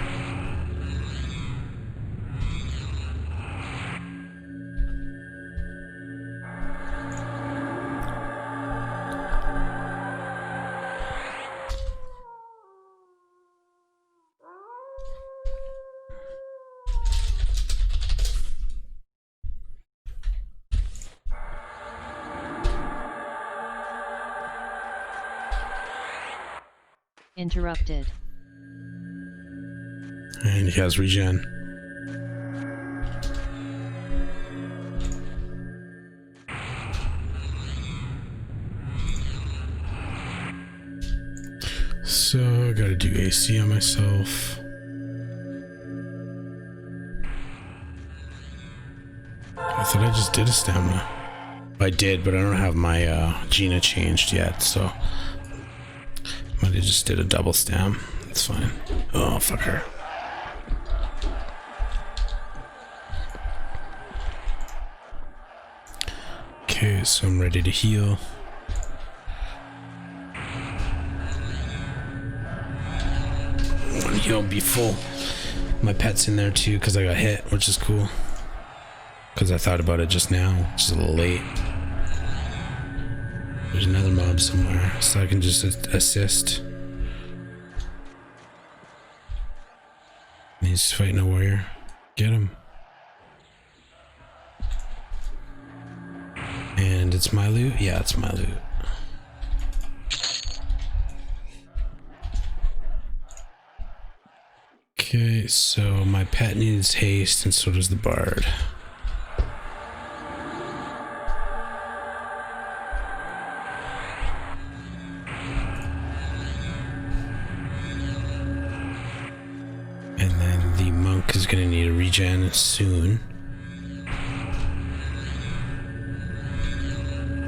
Interrupted. And he has regen. So I gotta do AC on myself. I thought I just did a stamina. I did, but I don't have my Gina changed yet, so might have just did a double stam. That's fine. Oh, fuck her. Okay, so I'm ready to heal. He'll be full. My pet's in there too because I got hit, which is cool. Because I thought about it just now, which is a little late. There's another mob somewhere, so I can just assist. He's fighting a warrior. Get him. And it's my loot? Yeah, it's my loot. Okay, so my pet needs haste, and so does the bard. And then the monk is going to need a regen soon.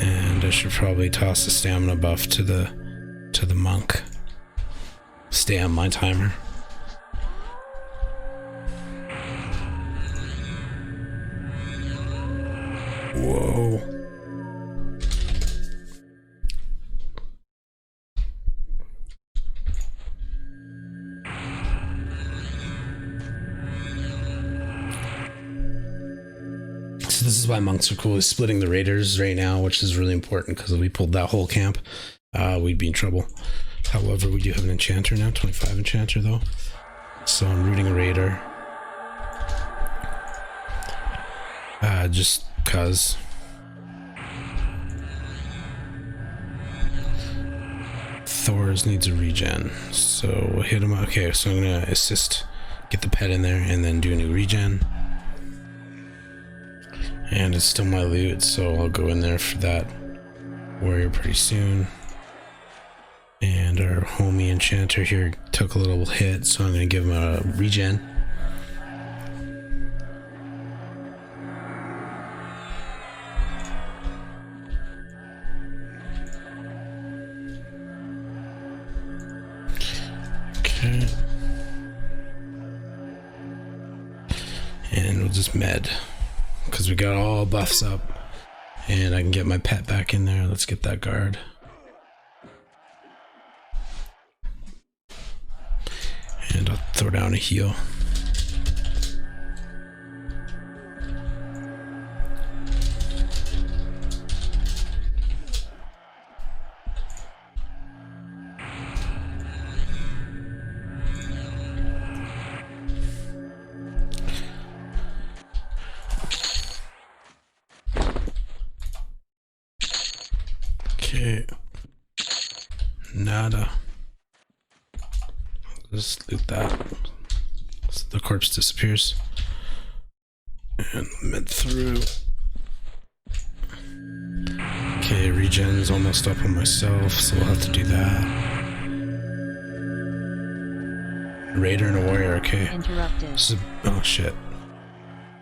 And I should probably toss the stamina buff to the monk. Stay on my timer. Whoa. So this is why monks are cool, is splitting the raiders right now, which is really important because if we pulled that whole camp, we'd be in trouble. However, we do have an enchanter now, 25 enchanter though. So I'm rooting a raider. Just cause. Thor's needs a regen, so we'll hit him. Okay, so I'm gonna assist, get the pet in there, and then do a new regen. And it's still my loot, so I'll go in there for that warrior pretty soon. And our homie enchanter here took a little hit, so I'm gonna give him a regen. Okay. And we'll just med, because we got all buffs up. And I can get my pet back in there. Let's get that guard. And I'll throw down a heal. Okay. Nada. Just loot that. So the corpse disappears. And med through. Okay, regen's almost up on myself, so we'll have to do that. A raider and a warrior, okay. Interrupted. Oh shit.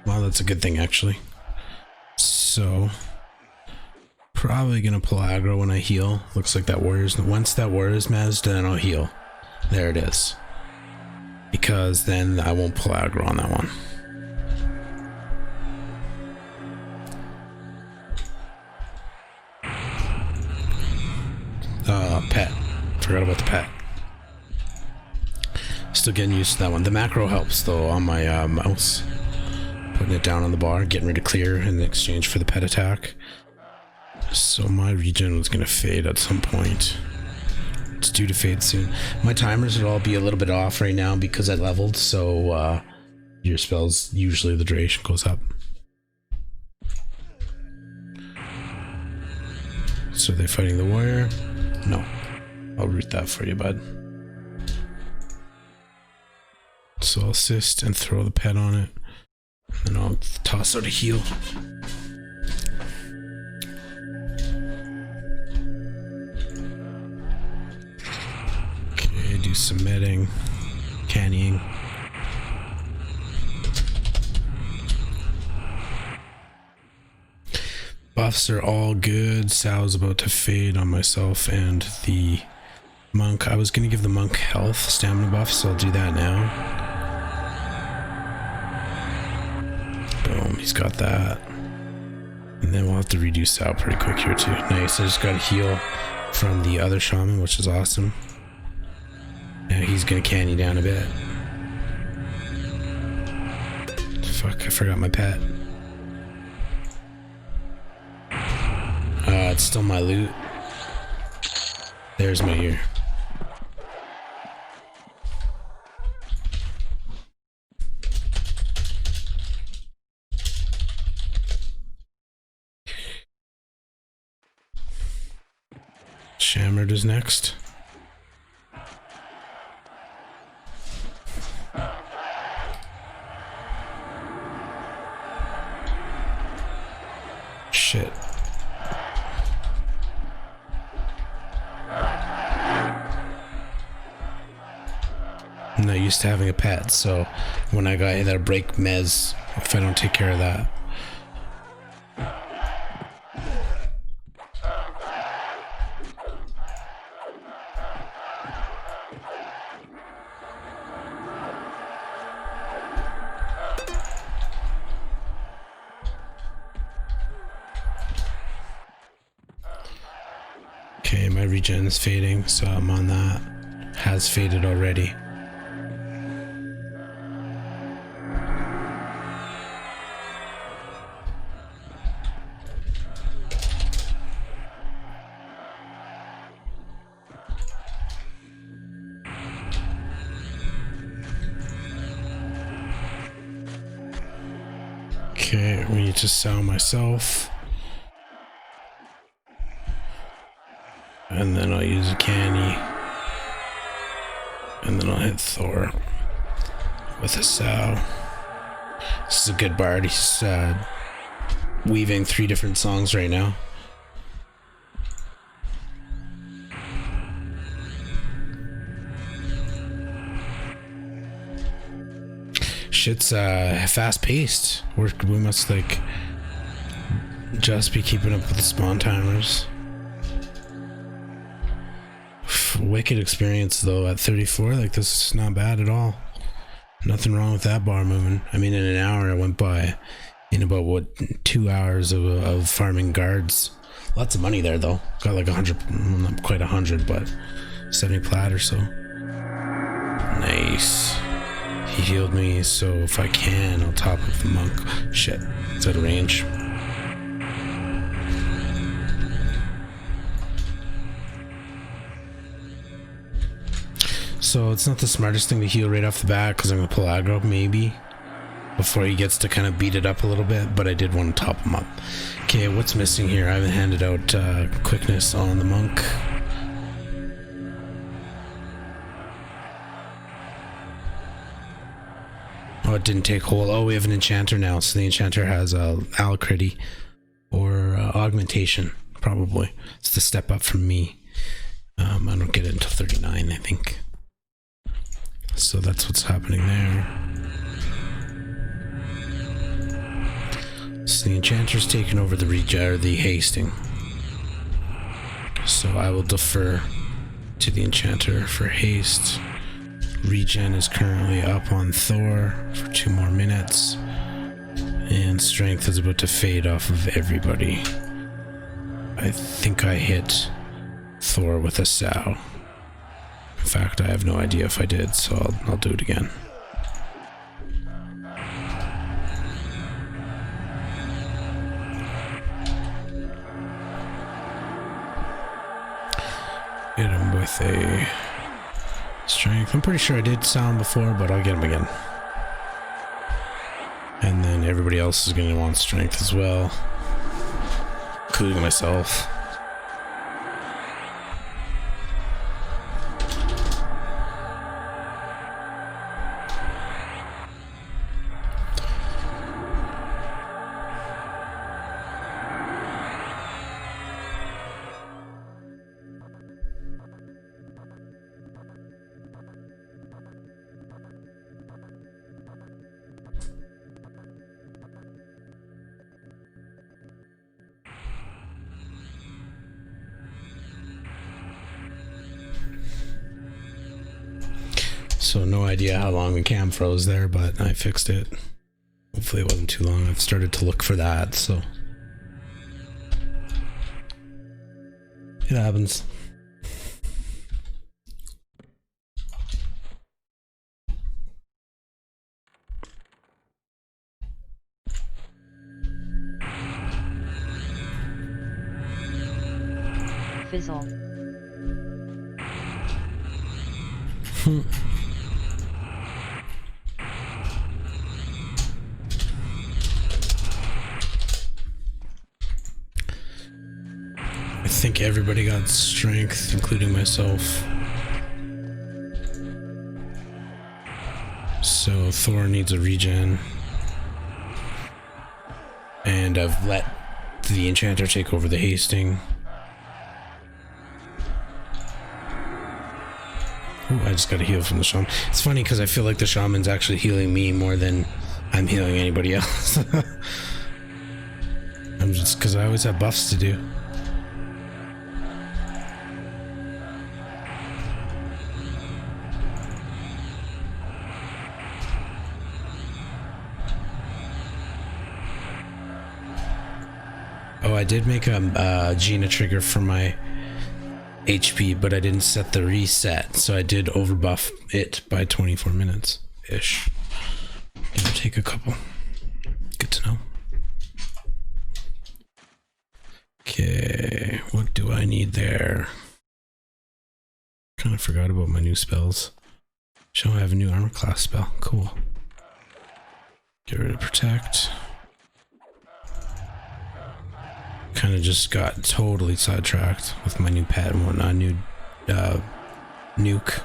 Well, that's a good thing actually. So probably gonna pull aggro when I heal. Looks like that warrior's, once that warrior's mazzed, then I'll heal. There it is. because then I won't pull aggro on that one. Pet. Forgot about the pet. Still getting used to that one. The macro helps though on my mouse. Putting it down on the bar, getting ready to clear in exchange for the pet attack. So my regen was gonna fade at some point. It's due to fade soon. My timers would all be a little bit off right now because I leveled, so your spells, usually the duration goes up. So they're fighting the warrior? No. I'll root that for you, bud. So I'll assist and throw the pet on it. And then I'll toss out a heal. Okay, do some medding, cannying. Buffs are all good. Sal's about to fade on myself and the monk. I was going to give the monk health stamina buff, so I'll do that now. Boom, he's got that. And then we'll have to reduce Sal pretty quick here too. Nice, I just got a heal from the other shaman, which is awesome. Now he's going to canny down a bit. Fuck, I forgot my pet. It's still my loot. There's my ear. Shammered is next. Shit. I'm not used to having a pet, so when I got that'll break mez if I don't take care of that. Okay, my regen is fading, so I'm on that. Has faded already. Okay, we need to sell myself. And then I'll use a canny. And then I'll hit Thor with a sow. This is a good bard. He's weaving 3 different songs right now. Shit's fast paced. We must like just be keeping up with the spawn timers. Wicked experience though at 34. Like this is not bad at all. Nothing wrong with that bar moving. I mean, in an hour I went by in about what 2 hours of farming guards. Lots of money there though. Got like 100, well, not quite 100, but 70 plat or so. Nice. He healed me, so if I can, I'll top up the monk. Shit, it's out of range. So it's not the smartest thing to heal right off the bat because I'm going to pull aggro maybe before he gets to kind of beat it up a little bit, but I did want to top him up. Okay, what's missing here? I haven't handed out quickness on the monk. Oh, it didn't take hold. Oh, we have an enchanter now, so the enchanter has alacrity or augmentation, probably. It's the step up from me. I don't get it until 39, I think. So that's what's happening there. So the enchanter's taking over the the hasting. So I will defer to the enchanter for haste. Regen is currently up on Thor for 2 more minutes. And strength is about to fade off of everybody. I think I hit Thor with a sow. In fact, I have no idea if I did, so I'll do it again. Hit him with a strength. I'm pretty sure I did sound before, but I'll get him again. And then everybody else is going to want strength as well, including myself. So no idea how long the cam froze there, but I fixed it. Hopefully it wasn't too long. I've started to look for that, so it happens. Fizzle. I think everybody got strength, including myself. So Thor needs a regen. And I've let the enchanter take over the hasting. Ooh, I just got a heal from the shaman. It's funny because I feel like the shaman's actually healing me more than I'm healing anybody else. I'm just because I always have buffs to do. Oh, I did make a Gina trigger for my HP, but I didn't set the reset, so I did overbuff it by 24 minutes ish. Give or take a couple. Good to know. Okay, what do I need there? Kind of forgot about my new spells. Shall I have a new armor class spell? Cool. Get rid of protect. Kind of just got totally sidetracked with my new pet and whatnot. New nuke.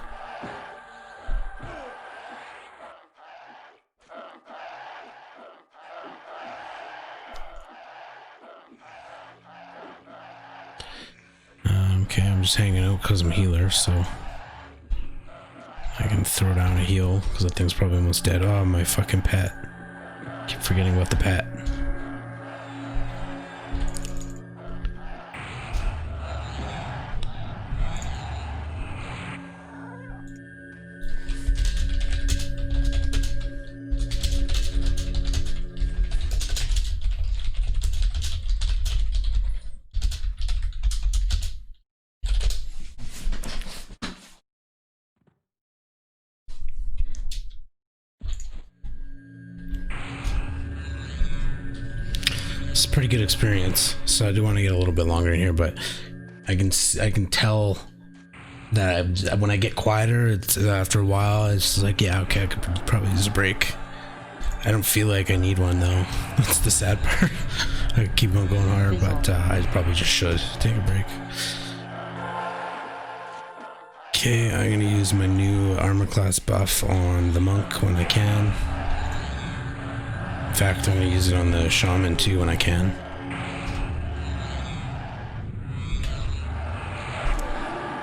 Okay, I'm just hanging out because I'm a healer, so I can throw down a heal because that thing's probably almost dead. Oh, my fucking pet. Keep forgetting about the pet. It's a pretty good experience, so I do want to get a little bit longer in here, but I can tell that when I get quieter, it's after a while, it's just like, yeah, okay, I could probably use a break. I don't feel like I need one though. That's the sad part. I could keep on going hard, but I probably just should take a break. Okay, I'm gonna use my new armor class buff on the monk when I can. In fact, I'm going to use it on the shaman too when I can.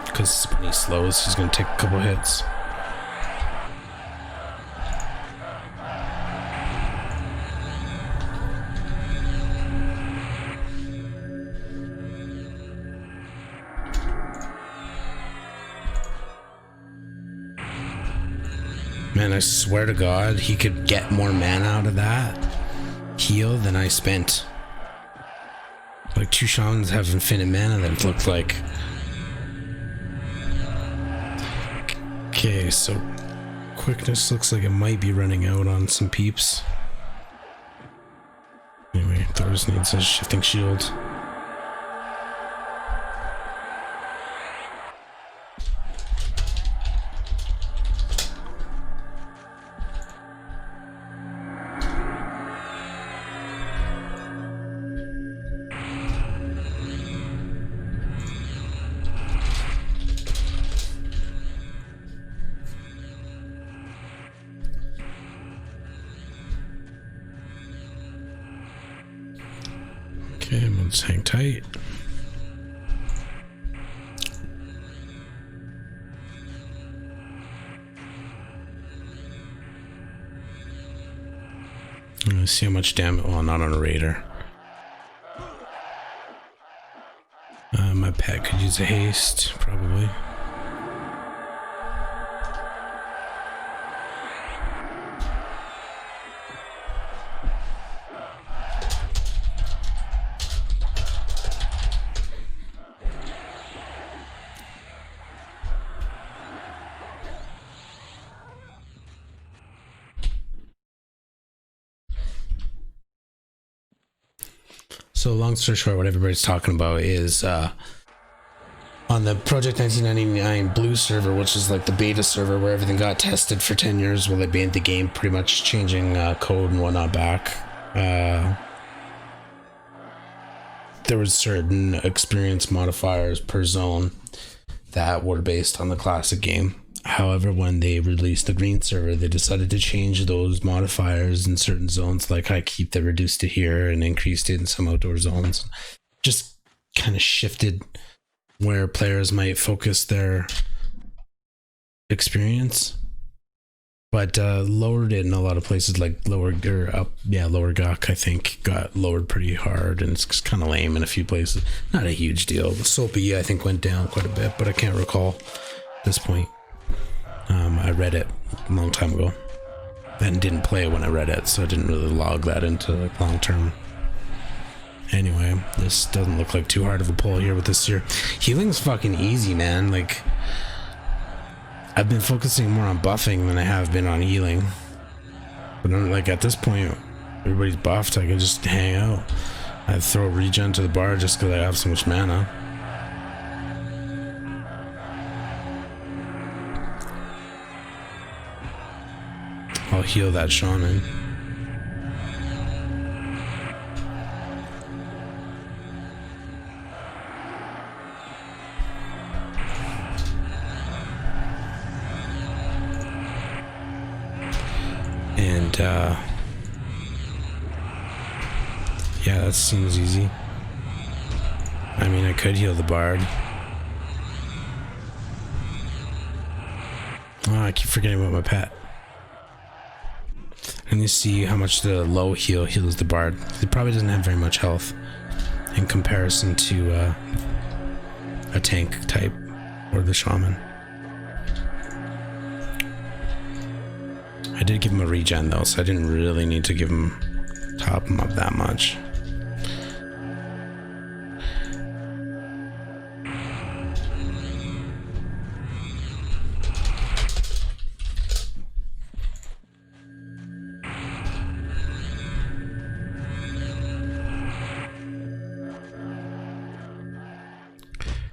Because when he slows, he's going to take a couple hits. Man, I swear to God, he could get more mana out of that heal than I spent. Like 2 shamans have infinite mana that it looked like. Okay, so quickness looks like it might be running out on some peeps. Anyway, Thor's needs a shifting shield. Okay, let's hang tight. Let's see how much damage. Well, not on a raider. My pet could use a haste, probably. So long story short, what everybody's talking about is on the Project 1999 Blue server, which is like the beta server where everything got tested for 10 years while they banned the game, pretty much changing code and whatnot back. There was certain experience modifiers per zone that were based on the classic game. However, when they released the green server, they decided to change those modifiers in certain zones, like HighKeep, that reduced it here and increased it in some outdoor zones. Just kind of shifted where players might focus their experience, but lowered it in a lot of places, like lower Gok, I think, got lowered pretty hard, and it's kind of lame in a few places. Not a huge deal. The Soapy, I think, went down quite a bit, but I can't recall at this point. I read it a long time ago and didn't play it when I read it, so I didn't really log that into like long term. Anyway, this doesn't look like too hard of a pull here with this year. Healing's fucking easy, man. Like, I've been focusing more on buffing than I have been on healing. But I'm, like, at this point, everybody's buffed. I can just hang out. I throw regen to the bar just because I have so much mana. I'll heal that shaman. And yeah, that seems easy. I mean, I could heal the bard. Oh, I keep forgetting about my pet. And you see how much the low heal heals the bard. He probably doesn't have very much health in comparison to a tank type or the shaman. I did give him a regen though, so I didn't really need to top him up that much.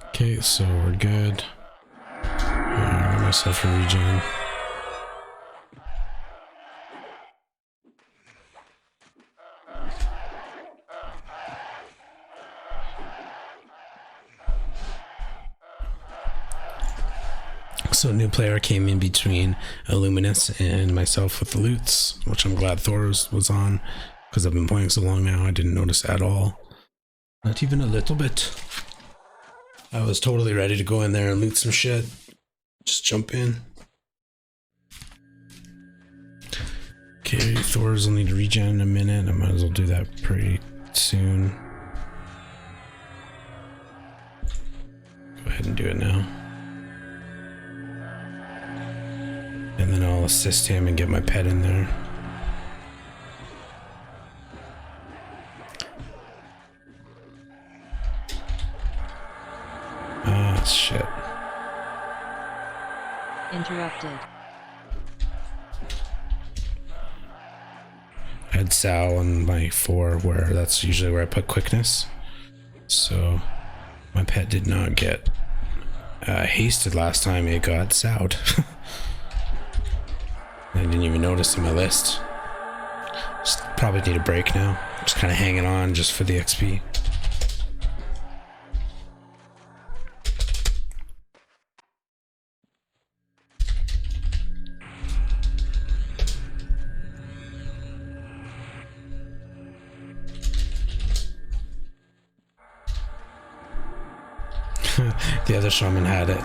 Okay, so we're good. I got myself a regen. So a new player came in between Illuminus and myself with the loots, which I'm glad Thor was on, because I've been playing so long now I didn't notice at all. Not even a little bit. I was totally ready to go in there and loot some shit. Just jump in. Okay, Thor's will need to regen in a minute. I might as well do that pretty soon. Go ahead and do it now. And then I'll assist him and get my pet in there. Ah, shit. Interrupted. I had Sal on my 4 where that's usually where I put quickness. So my pet did not get hasted last time, it got Sal'd. I didn't even notice in my list. Just probably need a break now. Just kind of hanging on just for the XP. The other shaman had it,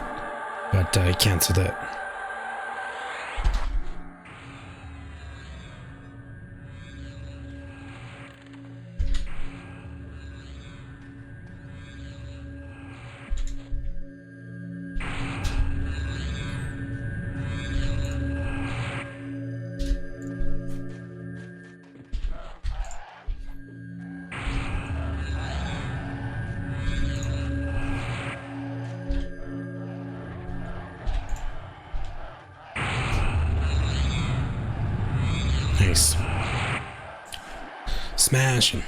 but he canceled it. Nice. Smashing.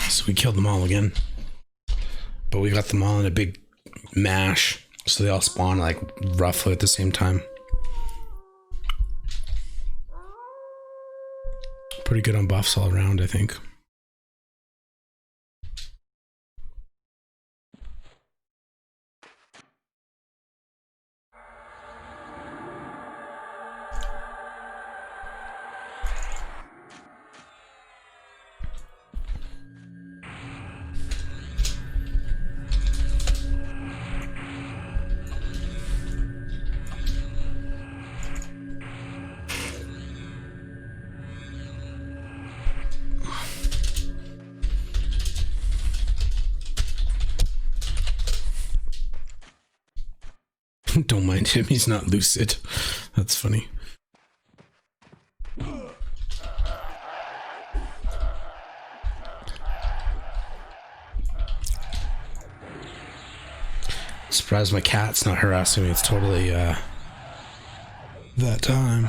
So we killed them all again, but we got them all in a big mash, so they all spawn like roughly at the same time. Pretty good on buffs all around, I think. Don't mind him, he's not lucid. That's funny. Surprised my cat's not harassing me. It's totally that time.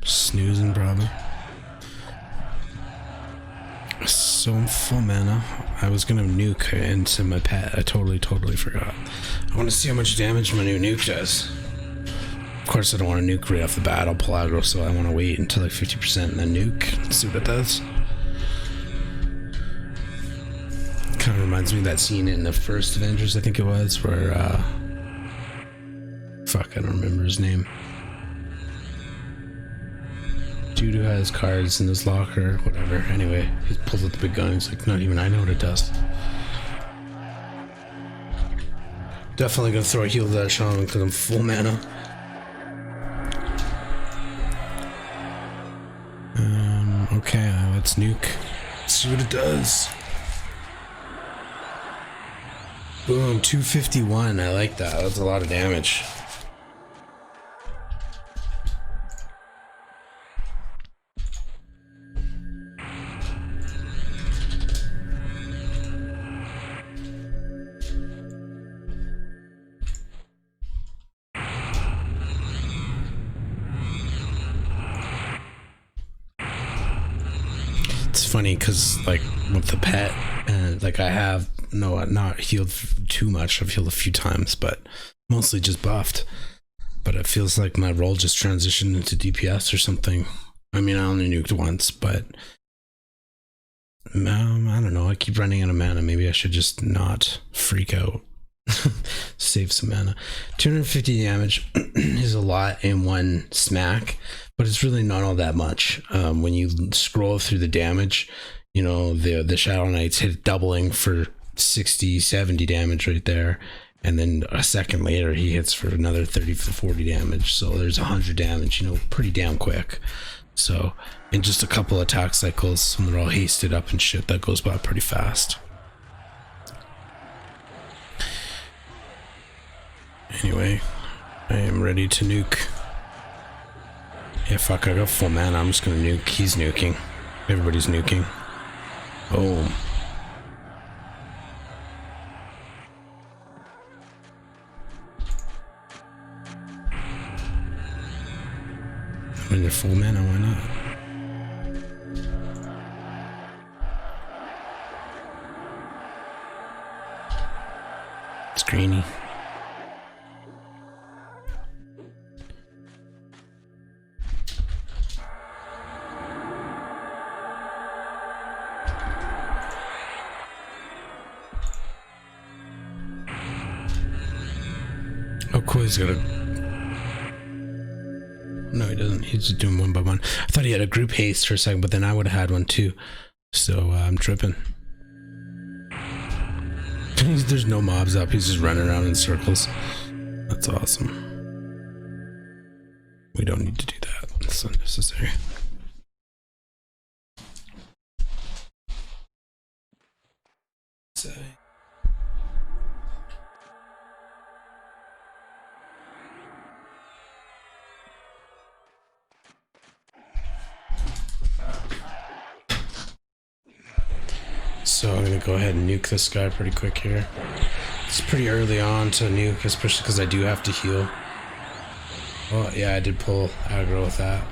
Snoozing probably. So I'm full mana. I was gonna nuke into my pet. I totally forgot. I want to see how much damage my new nuke does. Of course I don't want to nuke right off the bat. I'll pull aggro, so I want to wait until like 50% and then nuke. See what it does. Kind of reminds me of that scene in the first Avengers, I think it was, where fuck, I don't remember his name. Dude who has cards in his locker, whatever. Anyway, he pulls out the big gun. He's like, not even I know what it does. Definitely gonna throw a heal to that shaman because I'm full mana. Okay, let's nuke. Let's see what it does. Boom, 251. I like that. That's a lot of damage. Funny because like with the pet and like I have not healed too much. I've healed a few times, but mostly just buffed. But it feels like my role just transitioned into DPS or something. I mean, I only nuked once, but I don't know. I keep running out of mana. Maybe I should just not freak out. Save some mana. 250 damage is a lot in one smack, but it's really not all that much. When you scroll through the damage, you know, the Shadow Knights hit doubling for 60, 70 damage right there. And then a second later, he hits for another 30 to 40 damage. So there's 100 damage, you know, pretty damn quick. So in just a couple attack cycles, when they're all hasted up and shit, that goes by pretty fast. Anyway, I am ready to nuke. Yeah, fuck, I got full mana. I'm just gonna nuke. He's nuking. Everybody's nuking. Boom. When you're full mana, why not? It's greeny. Oh, cool, he's got a... No, he doesn't. He's just doing one by one. I thought he had a group haste for a second, but then I would have had one too. So I'm tripping. There's no mobs up. He's just running around in circles. That's awesome. We don't need to do that. It's unnecessary. So I'm gonna go ahead and nuke this guy pretty quick here. It's pretty early on to nuke, especially because I do have to heal. Oh yeah, I did pull aggro with that.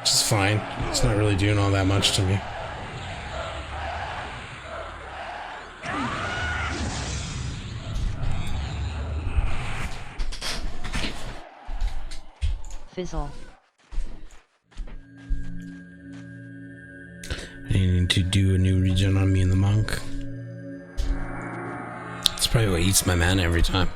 Which is fine. It's not really doing all that much to me. Fizzle. I need to do a new regen on me and the monk. It's probably what eats my mana every time.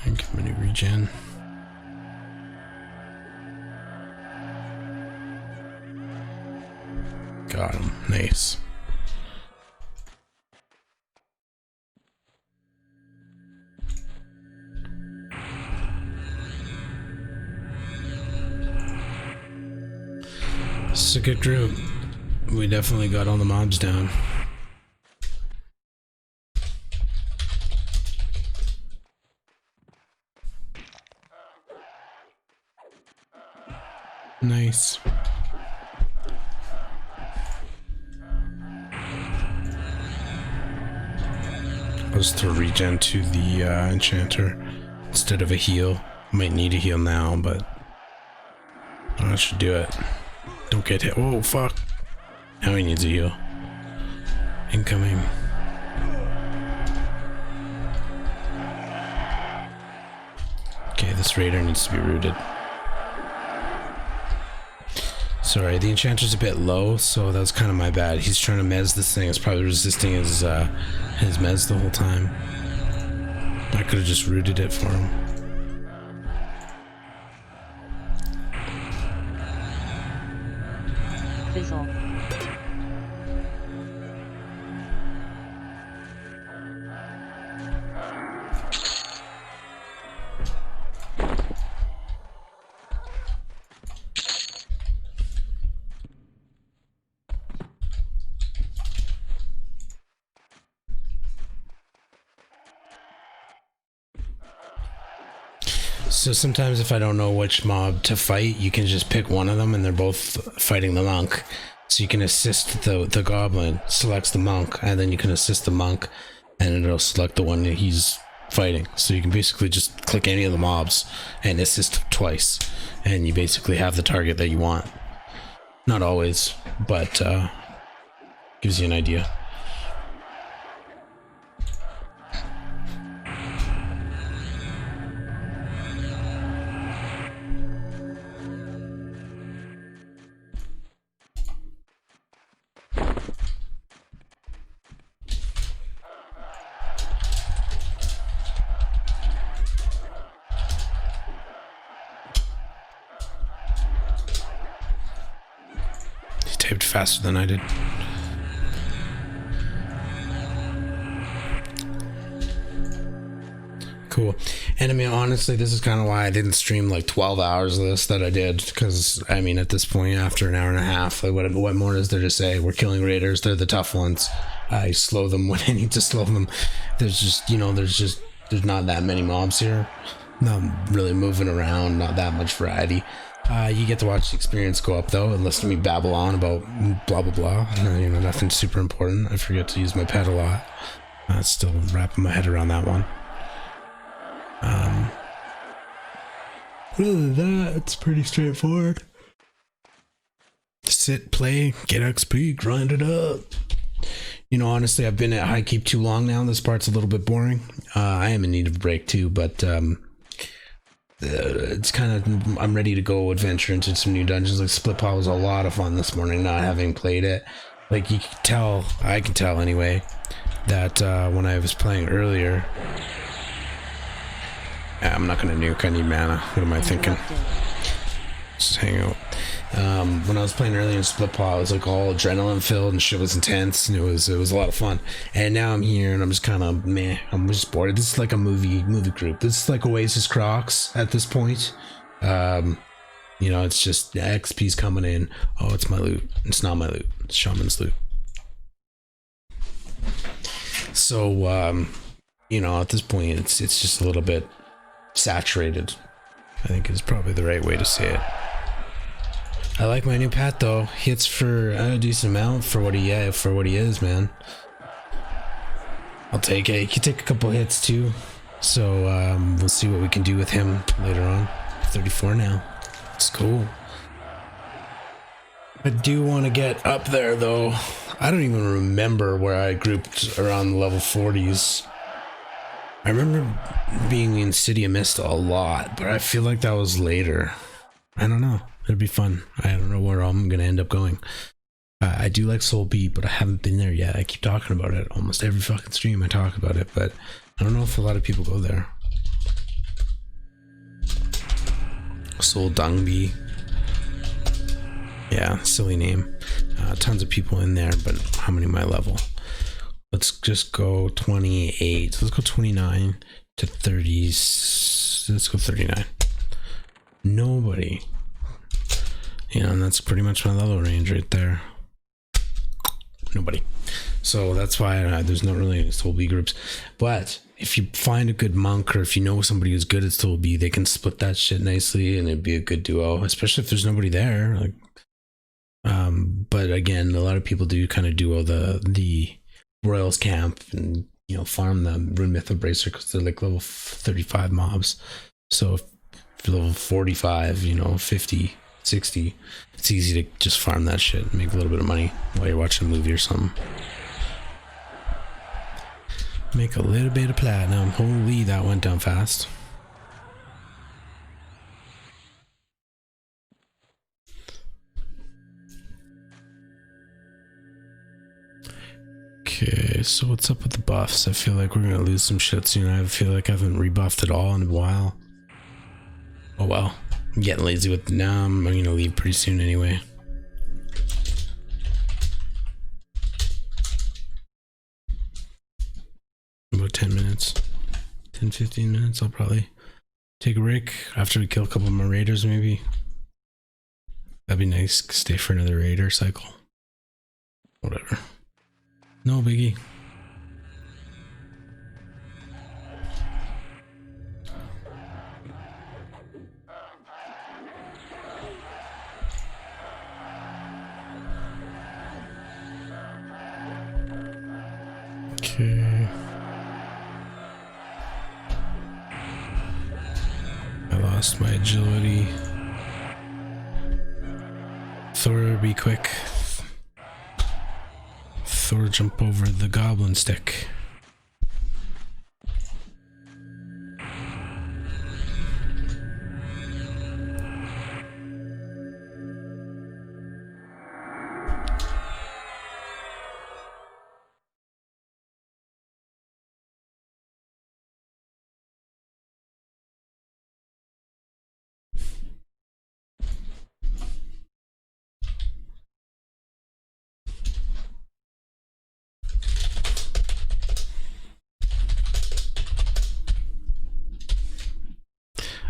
And give him a new regen. Got him. Nice. This is a good group. We definitely got all the mobs down. Nice. Let's throw regen to the enchanter instead of a heal. Might need a heal now, but I should do it. Don't get hit. Oh fuck! Now he needs a heal. Incoming. Okay, this raider needs to be rooted. Sorry, the enchanter's a bit low, so that's kind of my bad. He's trying to mez this thing. It's probably resisting his mez the whole time. I could have just rooted it for him. Fizzle. So sometimes if I don't know which mob to fight, you can just pick one of them and they're both fighting the monk. So you can assist the goblin, selects the monk, and then you can assist the monk and it'll select the one that he's fighting. So you can basically just click any of the mobs and assist twice, and you basically have the target that you want. Not always, but gives you an idea. Typed faster than I did. Cool. And I mean, honestly, this is kind of why I didn't stream like 12 hours of this that I did, because I mean, at this point, after an hour and a half, like what more is there to say? We're killing raiders. They're the tough ones. I slow them when I need to slow them. There's just, you know, there's not that many mobs here. Not really moving around. Not that much variety. You get to watch the experience go up though, and listen to me babble on about blah blah blah. You know, nothing super important. I forget to use my pet a lot. Still wrapping my head around that one. Other than that, it's pretty straightforward. Sit, play, get XP, grind it up. You know, honestly, I've been at HighKeep too long now. This part's a little bit boring. I am in need of a break too, but it's kind of, I'm ready to go adventure into some new dungeons. Like Split Paw was a lot of fun this morning, not having played it. Like you can tell, I can tell anyway, that when I was playing earlier, I'm not gonna nuke, I need mana. What am I thinking? Just hang out. When I was playing earlier in Split Paw, it was like all adrenaline filled and shit was intense, and it was a lot of fun. And now I'm here and I'm just kind of meh. I'm just bored. This is like a movie group. This is like Oasis Crocs at this point. You know, it's just XP's coming in. Oh, it's my loot. It's not my loot. It's Shaman's loot. So you know, at this point, it's just a little bit saturated, I think is probably the right way to say it. I like my new pet though. Hits for a decent amount for what he is, man. I'll take it. He can take a couple hits too. So we'll see what we can do with him later on. 34 now. It's cool. I do want to get up there though. I don't even remember where I grouped around the level 40s. I remember being in City of Mist a lot, but I feel like that was later. I don't know. It'll be fun. I don't know where I'm gonna end up going. I do like Soul Beat, but I haven't been there yet. I keep talking about it. Almost every fucking stream I talk about it, but I don't know if a lot of people go there. Soul Dungby. Yeah, silly name. Tons of people in there, but how many my level? Let's just go 28. Let's go 29 to 30s. Let's go 39. Nobody. You know, and that's pretty much my level range right there. Nobody. So that's why there's not really any Soul B groups. But if you find a good monk, or if you know somebody who's good at Soul B, they can split that shit nicely and it'd be a good duo, especially if there's nobody there. Like, but again, a lot of people do kind of duo the Royals camp and, you know, farm the Rune Myth Embracer because they're like level 35 mobs. So if you're level 45, you know, 50, 60, it's easy to just farm that shit and make a little bit of money while you're watching a movie or something. Make a little bit of platinum. Holy, that went down fast. Okay, so what's up with the buffs? I feel like we're gonna lose some shit soon. I feel like I haven't rebuffed at all in a while. Oh well, I'm getting lazy with now. I'm gonna leave pretty soon anyway. About 10 minutes, 10-15 minutes. I'll probably take a break after we kill a couple of my raiders. Maybe that'd be nice. Stay for another raider cycle. Whatever. No biggie. Okay. lost my agility. Thor, be quick. Thor, jump over the goblin stick.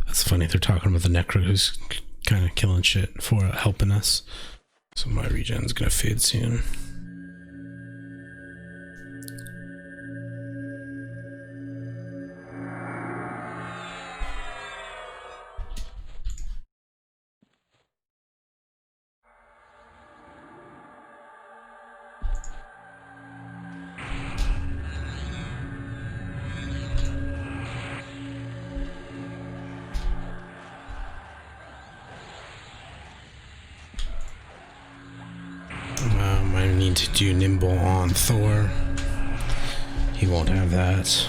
It's funny, they're talking about the Necro who's kind of killing shit for helping us. So my regen's gonna fade soon. I need to do nimble on Thor. He won't have that.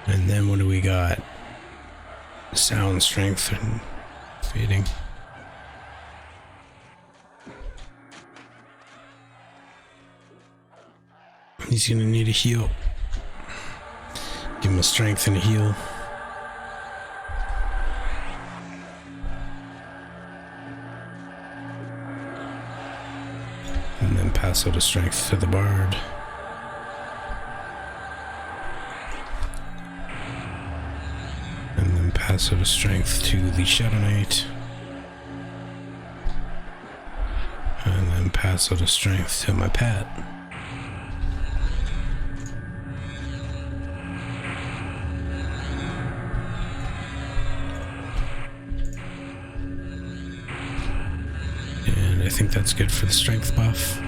And then what do we got? Sound, strength, and fading. He's gonna need a heal. Give him a strength and a heal. And then pass out a strength to the bard. And then pass out a strength to the Shadow Knight. And then pass out a strength to my pet. And I think that's good for the strength buff.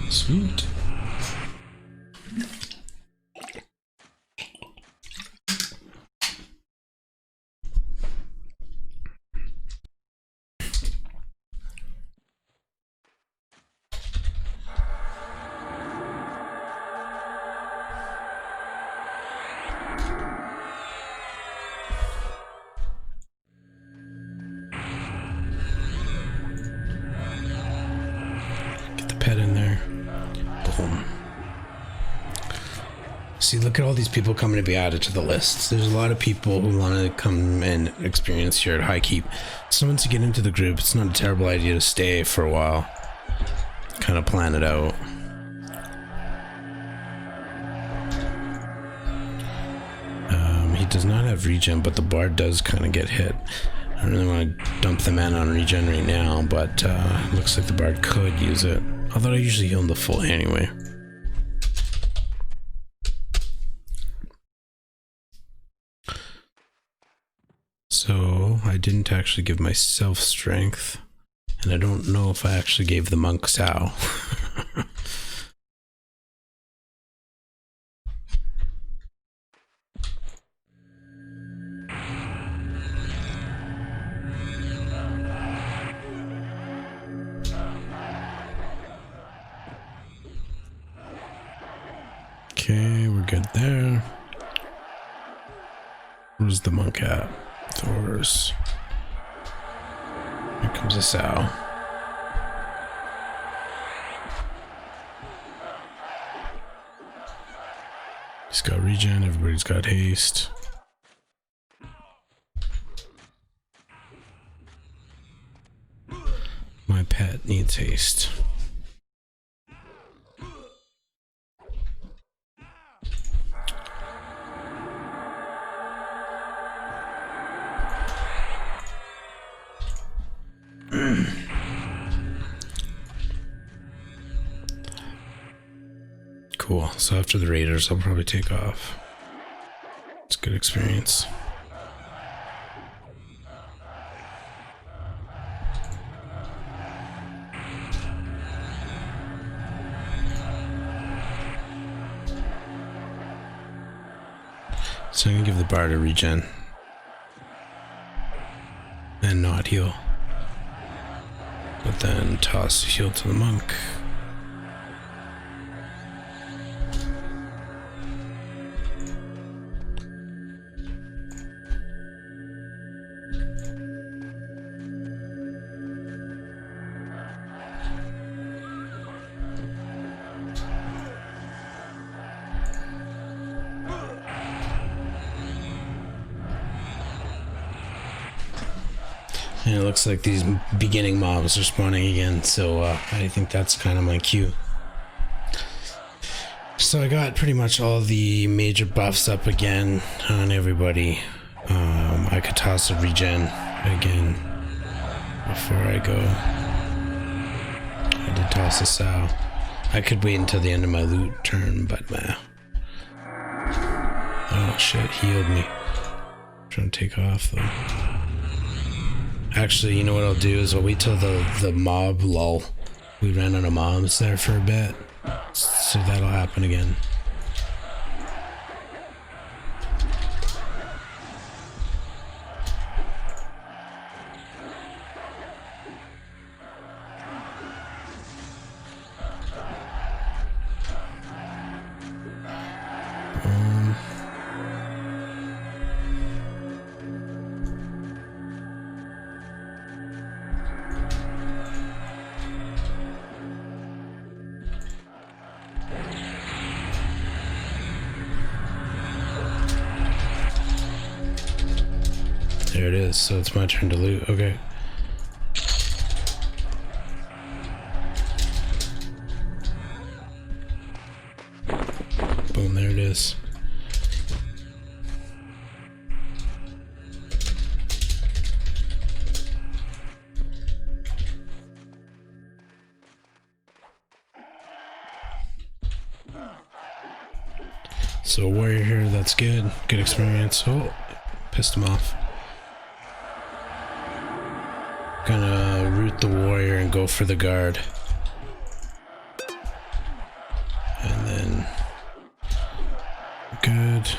Sweet. Get the pet in there. Boom. See, look at all these people coming to be added to the list. There's a lot of people who want to come and experience here at HighKeep. So once you get into the group, it's not a terrible idea to stay for a while. Kind of plan it out. He does not have regen, but the bard does kind of get hit. I don't really want to dump the mana on regen right now, but looks like the bard could use it. Although I usually heal him the full anyway. So I didn't actually give myself strength, and I don't know if I actually gave the monk Sao. Okay, we're good there. Where's the monk at? Thor's. Here comes a Sao. He's got regen, everybody's got haste. My pet needs haste. Cool. So after the raiders, I'll probably take off. Good experience. So I'm gonna give the bard a regen. And not heal. But then toss heal to the monk. And it looks like these beginning mobs are spawning again, so I think that's kind of my cue. So I got pretty much all the major buffs up again on everybody. I could toss a regen again before I go. I did toss a sow. I could wait until the end of my loot turn, but oh shit, healed me. I'm trying to take off though. Actually, you know what I'll do is I'll wait till the mob lull. We ran out of mobs there for a bit, so that'll happen again. There it is, so it's my turn to loot. Okay. Boom, there it is. So warrior here, that's good. Good experience. Oh, pissed him off. Gonna root the warrior and go for the guard. And then good.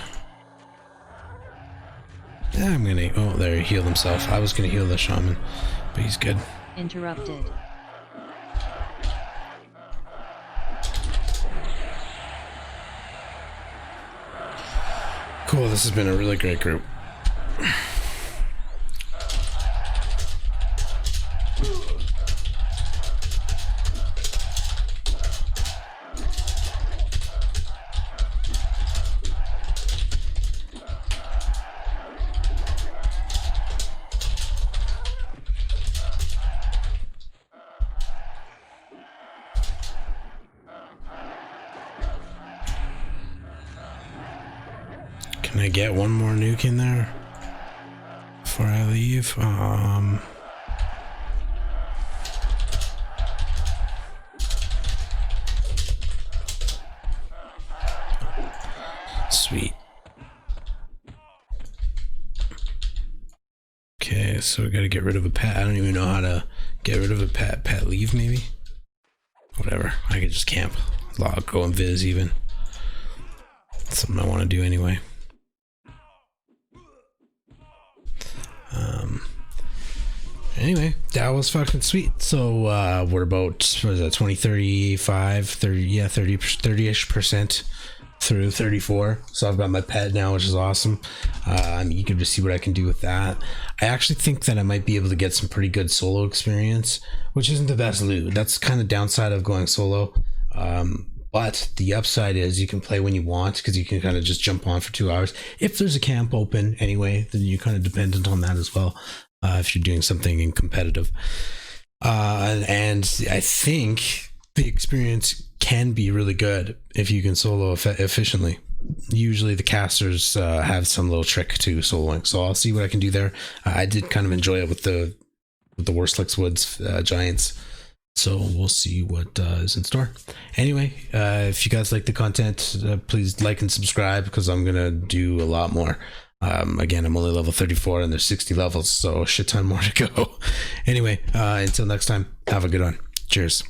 Yeah, I'm gonna, oh, there, he healed himself. I was gonna heal the shaman, but he's good. Interrupted. Cool, this has been a really great group. Can I get one more nuke in there before I leave? Sweet. Okay, so we gotta get rid of a pet. I don't even know how to get rid of a pet. Pet leave, maybe? Whatever. I could just camp. Log, go and viz even. That's something I want to do anyway. Anyway, that was fucking sweet. So we're about, what is that, 20, 35, 30, yeah, 30-ish% through 34. So I've got my pet now, which is awesome. I'm eager to see what I can do with that. I actually think that I might be able to get some pretty good solo experience, which isn't the best loot. That's kind of downside of going solo. But the upside is you can play when you want, because you can kind of just jump on for 2 hours. If there's a camp open anyway, then you're kind of dependent on that as well. If you're doing something in competitive. And I think the experience can be really good if you can solo efficiently. Usually the casters have some little trick to soloing, so I'll see what I can do there. I did kind of enjoy it with the Worslick's Woods giants. So we'll see what is in store. Anyway, if you guys like the content, please like and subscribe, because I'm gonna do a lot more. Again, I'm only level 34 and there's 60 levels, so a shit ton more to go. Anyway, until next time, have a good one. Cheers.